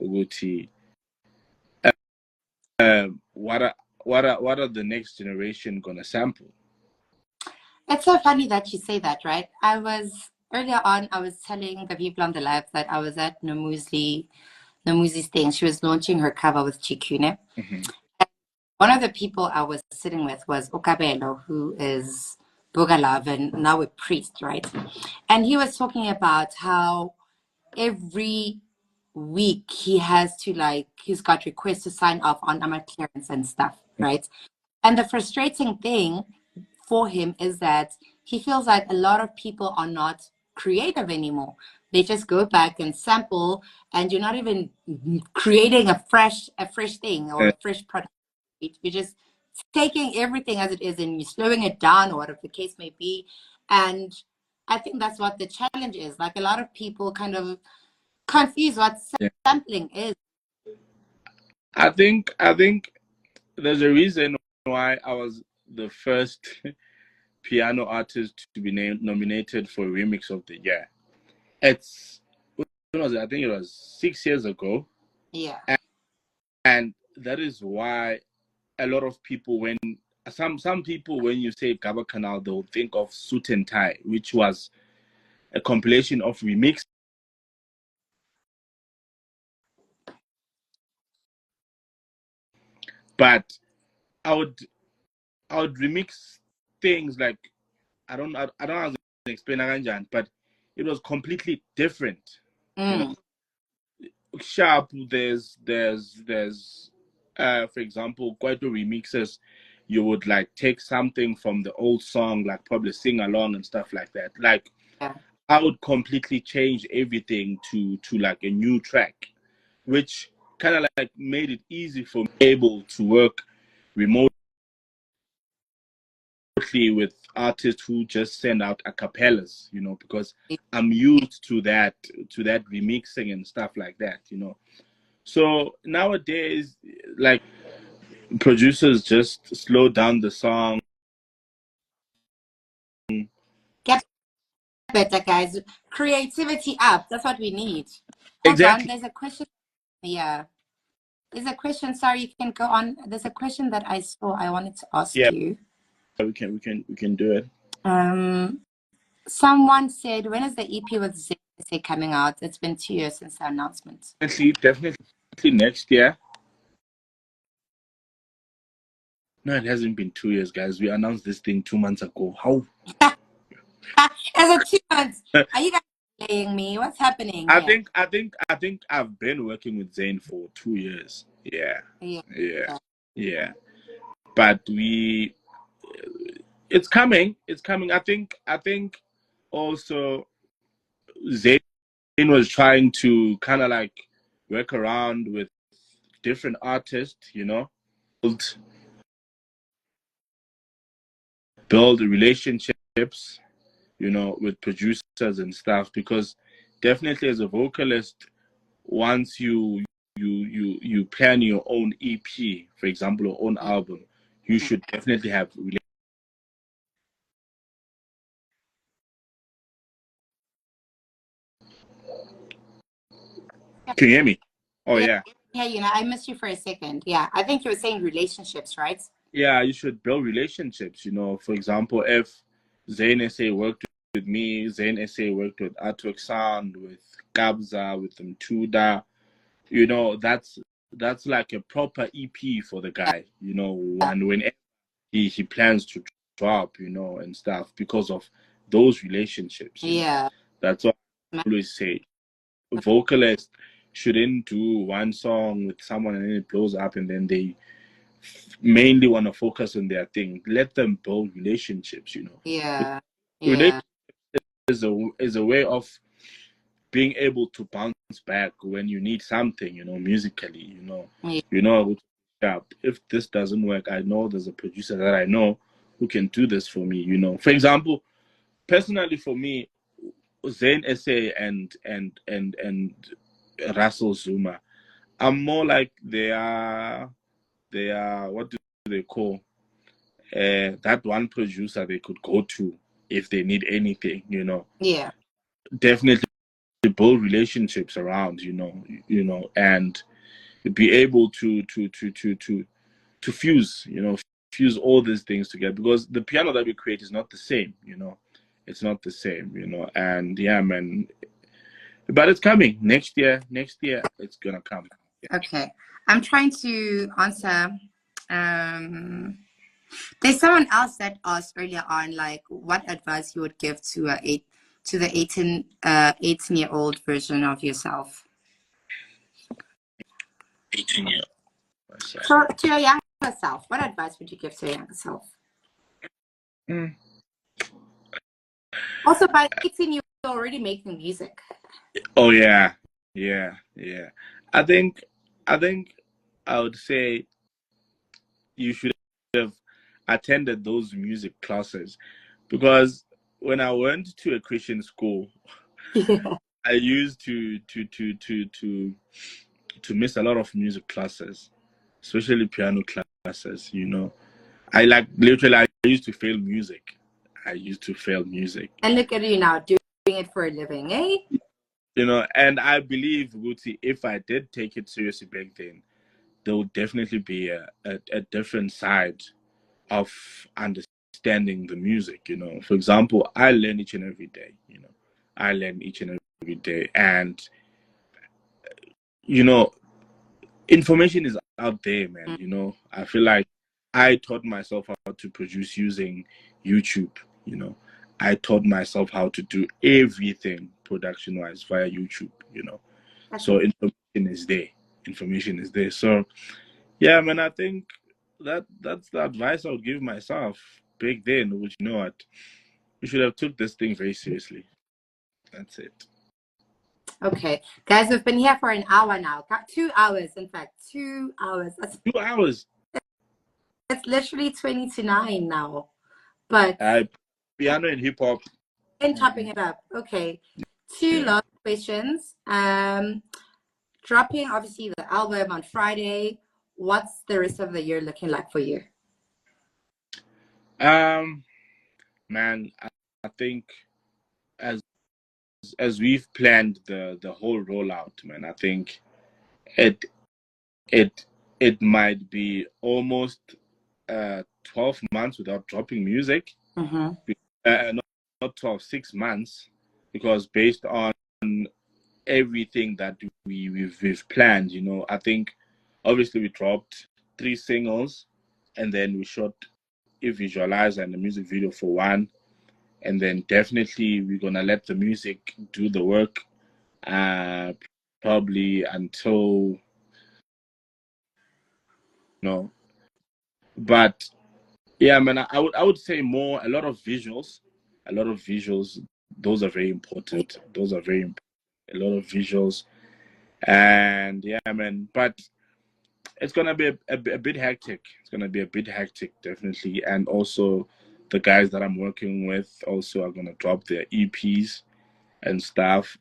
Uguti, what are the next generation gonna sample? It's so funny that you say that, right? Earlier on, I was telling the people on the live that I was at Nomuzi's thing. She was launching her cover with Chikune. Mm-hmm. One of the people I was sitting with was Okabelo, who is Bugalav and now a priest, right? And he was talking about how every week he's got requests to sign off on clearance and stuff, right? And the frustrating thing for him is that he feels like a lot of people are not creative anymore. They just go back and sample, and you're not even creating a fresh thing or a fresh product. You're just taking everything as it is and you're slowing it down or whatever the case may be. And I think that's what the challenge is. Like, a lot of people kind of confuse what sampling is. I think there's a reason why I was the first piano artist to be nominated for Remix of the Year. It's when was it? I think it was 6 years ago. Yeah. And that is why a lot of people, when some people, when you say Gaba Cannal, they'll think of Suit and Tie, which was a compilation of remix. But I would remix things like, I don't know how to explain Aranjan, but it was completely different. Sharp, there's for example, quite a remixes, you would like take something from the old song, like probably sing along and stuff like that. Like, Yeah. I would completely change everything to like a new track, which kind of like made it easy for me able to work remotely with artists who just send out a cappellas, because I'm used to that remixing and stuff like that. So nowadays, like, producers just slow down the song. Get better, guys. Creativity up. That's what we need. Hold on. Exactly. There's a question. Yeah. There's a question. Sorry, you can go on. There's a question that I saw I wanted to ask Yeah, you. we can do it. Someone said, when is the EP with Zay coming out? It's been 2 years since the announcement. Definitely next year. No, it hasn't been 2 years, guys. We announced this thing 2 months ago. How? As a 2 months, are you guys playing me? What's happening I here? think I've been working with Zayn for 2 years. Yeah, Yeah. yeah, yeah. But it's coming. It's coming. I think also Zayn was trying to kind of like work around with different artists, build relationships, with producers and stuff. Because definitely as a vocalist, once you plan your own EP, for example, your own album, you should definitely have. Can you hear me? Oh Yeah. yeah. Yeah, I missed you for a second. Yeah, I think you were saying relationships, right? Yeah, you should build relationships. For example, if Zayn SA worked with me, Zayn SA worked with Artwork Sound, with Kabza, with Mtuda, that's like a proper EP for the guy, when he plans to drop, and stuff, because of those relationships. Yeah. That's what I always say. A vocalist shouldn't do one song with someone and then it blows up and then they mainly want to focus on their thing. Let them build relationships. Yeah. Relationship Yeah. is a way of being able to bounce back when you need something, musically, Yeah. if this doesn't work, I know there's a producer that I know who can do this for me. For example, personally for me, Zayn SA and Russell Zuma, I'm more like they are what do they call that one producer they could go to if they need anything. Yeah. Definitely build relationships around, and be able to fuse all these things together, because the piano that we create is not the same. It's not the same. And yeah, man, but it's coming next year it's gonna come. Yeah. Okay. I'm trying to answer. There's someone else that asked earlier on, like, what advice you would give to the 18-year-old version of yourself. 18 years. So to your younger self, what advice would you give to your younger self? Mm. Also, by 18, you're already making music. Oh yeah, yeah. I think I think I would say you should have attended those music classes, because when I went to a Christian school, Yeah. I used to miss a lot of music classes, especially piano classes. I literally I used to fail music. I used to fail music. And look at you now doing it for a living, eh? And I believe, Guti, if I did take it seriously back then, there would definitely be a different side of understanding the music. For example, I learn each and every day. I learn each and every day, and you know, information is out there, man. I feel like I taught myself how to produce using YouTube. I taught myself how to do everything production wise via YouTube. So information is there. Information is there. So yeah, man, I think that's the advice I would give myself back then. Which, what, we should have took this thing very seriously. That's it. Okay, guys, we've been here for an hour now. 2 hours, in fact, 2 hours. 2 hours. It's literally 20 to 9 now. But Piano and hip hop. and chopping it up. Okay, two last questions. Dropping obviously the album on Friday. What's the rest of the year looking like for you? Man, I think as we've planned the whole rollout, man, I think it it it might be almost 12 months without dropping music. Mm-hmm. Not 12, 6 months, because based on everything that we've planned, I think obviously we dropped 3 singles and then we shot a visualizer and a music video for one, and then definitely we're gonna let the music do the work, probably until but yeah, man, I would say more a lot of visuals, those are very important, a lot of visuals. And yeah, man, but it's gonna be a bit hectic. It's gonna be a bit hectic, definitely. And also, the guys that I'm working with also are gonna drop their EPs and stuff.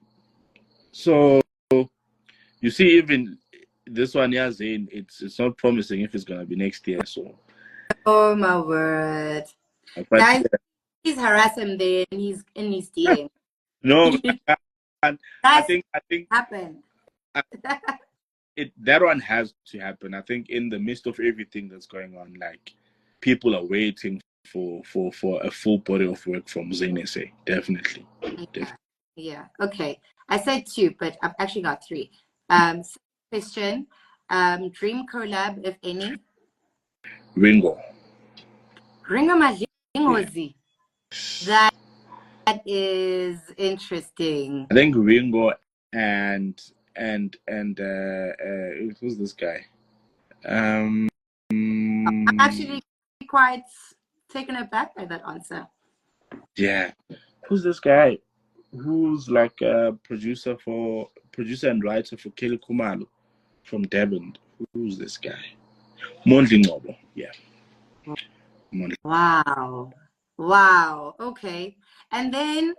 So you see, even this one here, Zane, it's not promising if it's gonna be next year. So, Oh my word, but guys, please harass him there, and he's in his DM. no, man, Guys, I think happen. that one has to happen. I think in the midst of everything that's going on, like people are waiting for a full body of work from Zane SA. Definitely. Yeah. Okay. I said two, but I've actually got three. Question. Dream collab, if any. Ringo. Ringo Majingozi. That is interesting. I think Ringo and who's this guy? I'm actually quite taken aback by that answer. Yeah. Who's this guy? Who's like a producer and writer for Kelly Kumalo from Devon? Who's this guy? Mondli Ngobo. Yeah. Wow. Wow. Okay. And then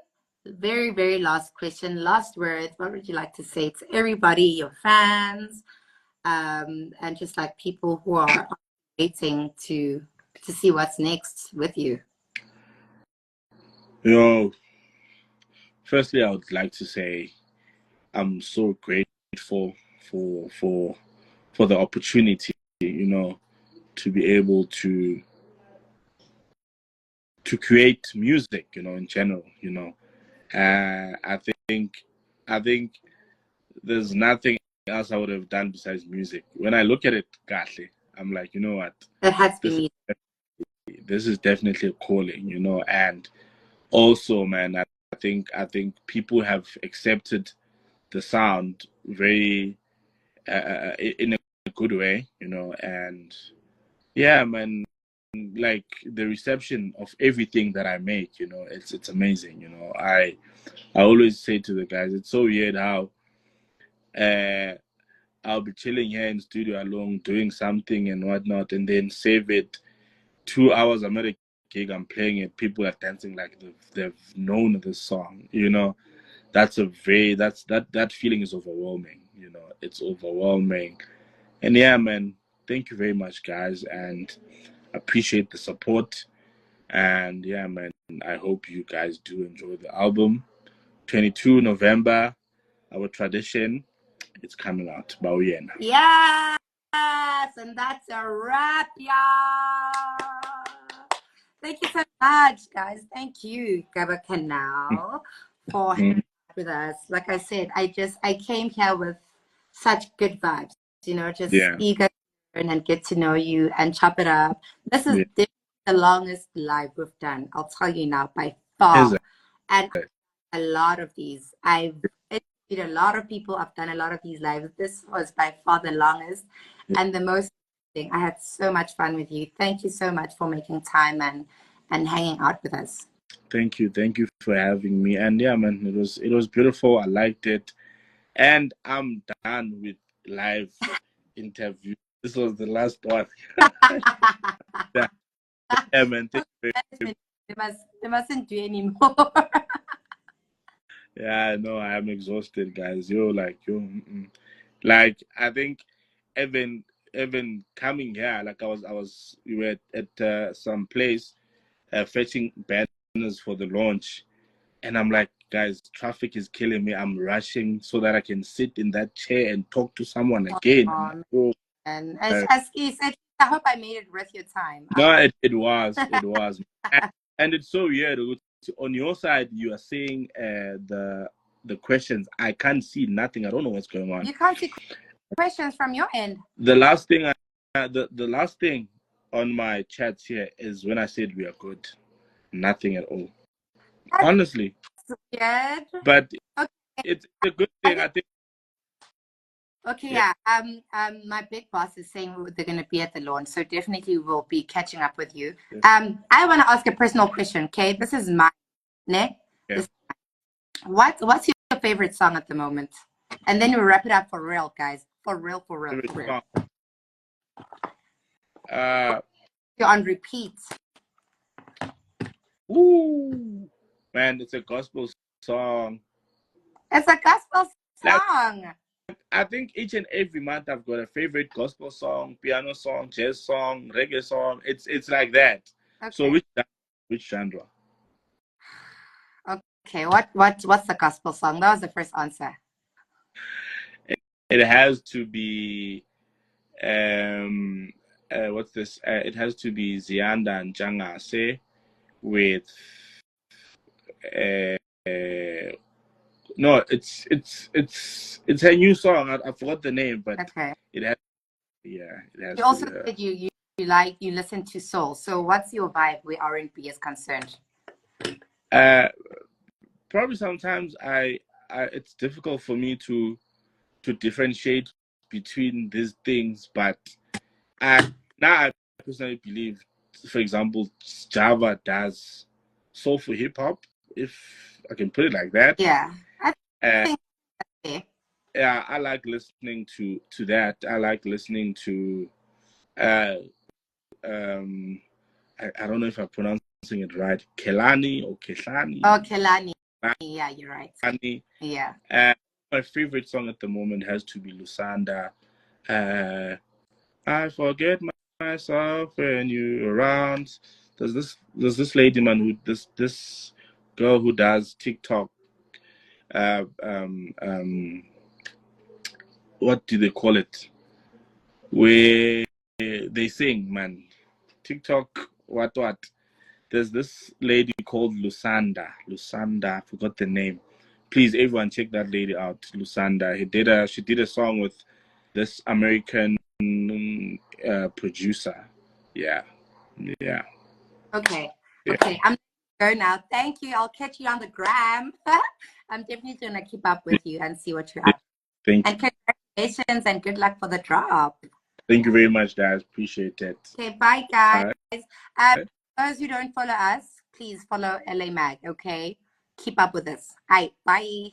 very, very last question, last words. What would you like to say to everybody, your fans, and just like people who are waiting to see what's next with you? Firstly, I would like to say I'm so grateful for the opportunity, to be able to create music, in general. I think there's nothing else I would have done besides music. When I look at it, Kahle, I'm like, you know what? That has to be This is definitely a calling, and also, man, I think people have accepted the sound very in a good way, and yeah, man, like the reception of everything that I make, it's amazing. I always say to the guys, it's so weird how I'll be chilling here in studio alone doing something and whatnot, and then save it 2 hours. I'm at a gig, I'm playing it, people are dancing like they've known this song. That feeling is overwhelming. It's overwhelming. And yeah, man, thank you very much, guys, and appreciate the support. And yeah, man, I hope you guys do enjoy the album. 22 November, our tradition, it's coming out. Baw'Yena. yes, and that's a wrap, y'all. Thank you so much, guys. Thank you, Gaba Cannal, for hanging out with us. Like I said, I came here with such good vibes, just eager to learn and get to know you and chop it up. This is definitely the longest live we've done. I'll tell you now, by far. And a lot of these, I've interviewed a lot of people. I've done a lot of these lives. This was by far the longest and the most. I had so much fun with you. Thank you so much for making time and hanging out with us. Thank you for having me. And yeah, man, it was beautiful. I liked it, and I'm done with live interview. This was the last one. Yeah, man. They mustn't do anymore. Yeah, no, I'm exhausted, guys. Like I think even coming here, like we were at some place fetching banners for the launch, and I'm like, guys, traffic is killing me. I'm rushing so that I can sit in that chair and talk to someone again. And as he said, I hope I made it worth your time. No, it was. And it's so weird. On your side, you are saying the questions. I can't see nothing. I don't know what's going on. You can't see questions from your end. The last thing, the last thing on my chats here is when I said we are good. Nothing at all. Honestly. Weird. But Okay. it's a good thing, I think. Okay, yeah. My big boss is saying they're going to be at the launch, so definitely we'll be catching up with you. Yes. I want to ask a personal question. Okay, this is mine. Ne? Yeah. What's your favorite song at the moment? And then we'll wrap it up for real, guys. For real, for real, Favorite for real. song. You're on repeat. Ooh, man, it's a gospel song. It's a gospel song. Like, I think each and every month I've got a favorite gospel song, piano song, jazz song, reggae song. It's like that. Okay. So which genre? Okay, what's the gospel song? That was the first answer. It has to be what's this? It has to be Zianda and Jangase with no, it's a new song. I forgot the name, but okay. It has. Yeah, it has. You also said you listen to soul. So what's your vibe where R&B is concerned? Probably sometimes it's difficult for me to differentiate between these things, but I personally believe, for example, Java does soulful hip hop, if I can put it like that. Yeah, I think yeah, I like listening to that. I like listening to I don't know if I'm pronouncing it right, Kelani or Kehlani. Oh, Kelani. Yeah, you're right. Kelani. Yeah. My favorite song at the moment has to be Lusanda. I forget myself when you're around. There's this lady, man, this girl who does TikTok. What do they call it? Where they sing, man. TikTok, what? There's this lady called Lusanda. Lusanda, I forgot the name. Please, everyone, check that lady out. Lusanda. She did a song with this American producer. Yeah. Okay. Okay. I'm gonna go now. Thank you. I'll catch you on the gram. I'm definitely gonna keep up with you and see what you're up. Thank you. And congratulations and good luck for the drop. Thank you very much, guys. Appreciate it. Okay, bye guys. Those who don't follow us, please follow LAMag, okay? Keep up with us. All right, bye.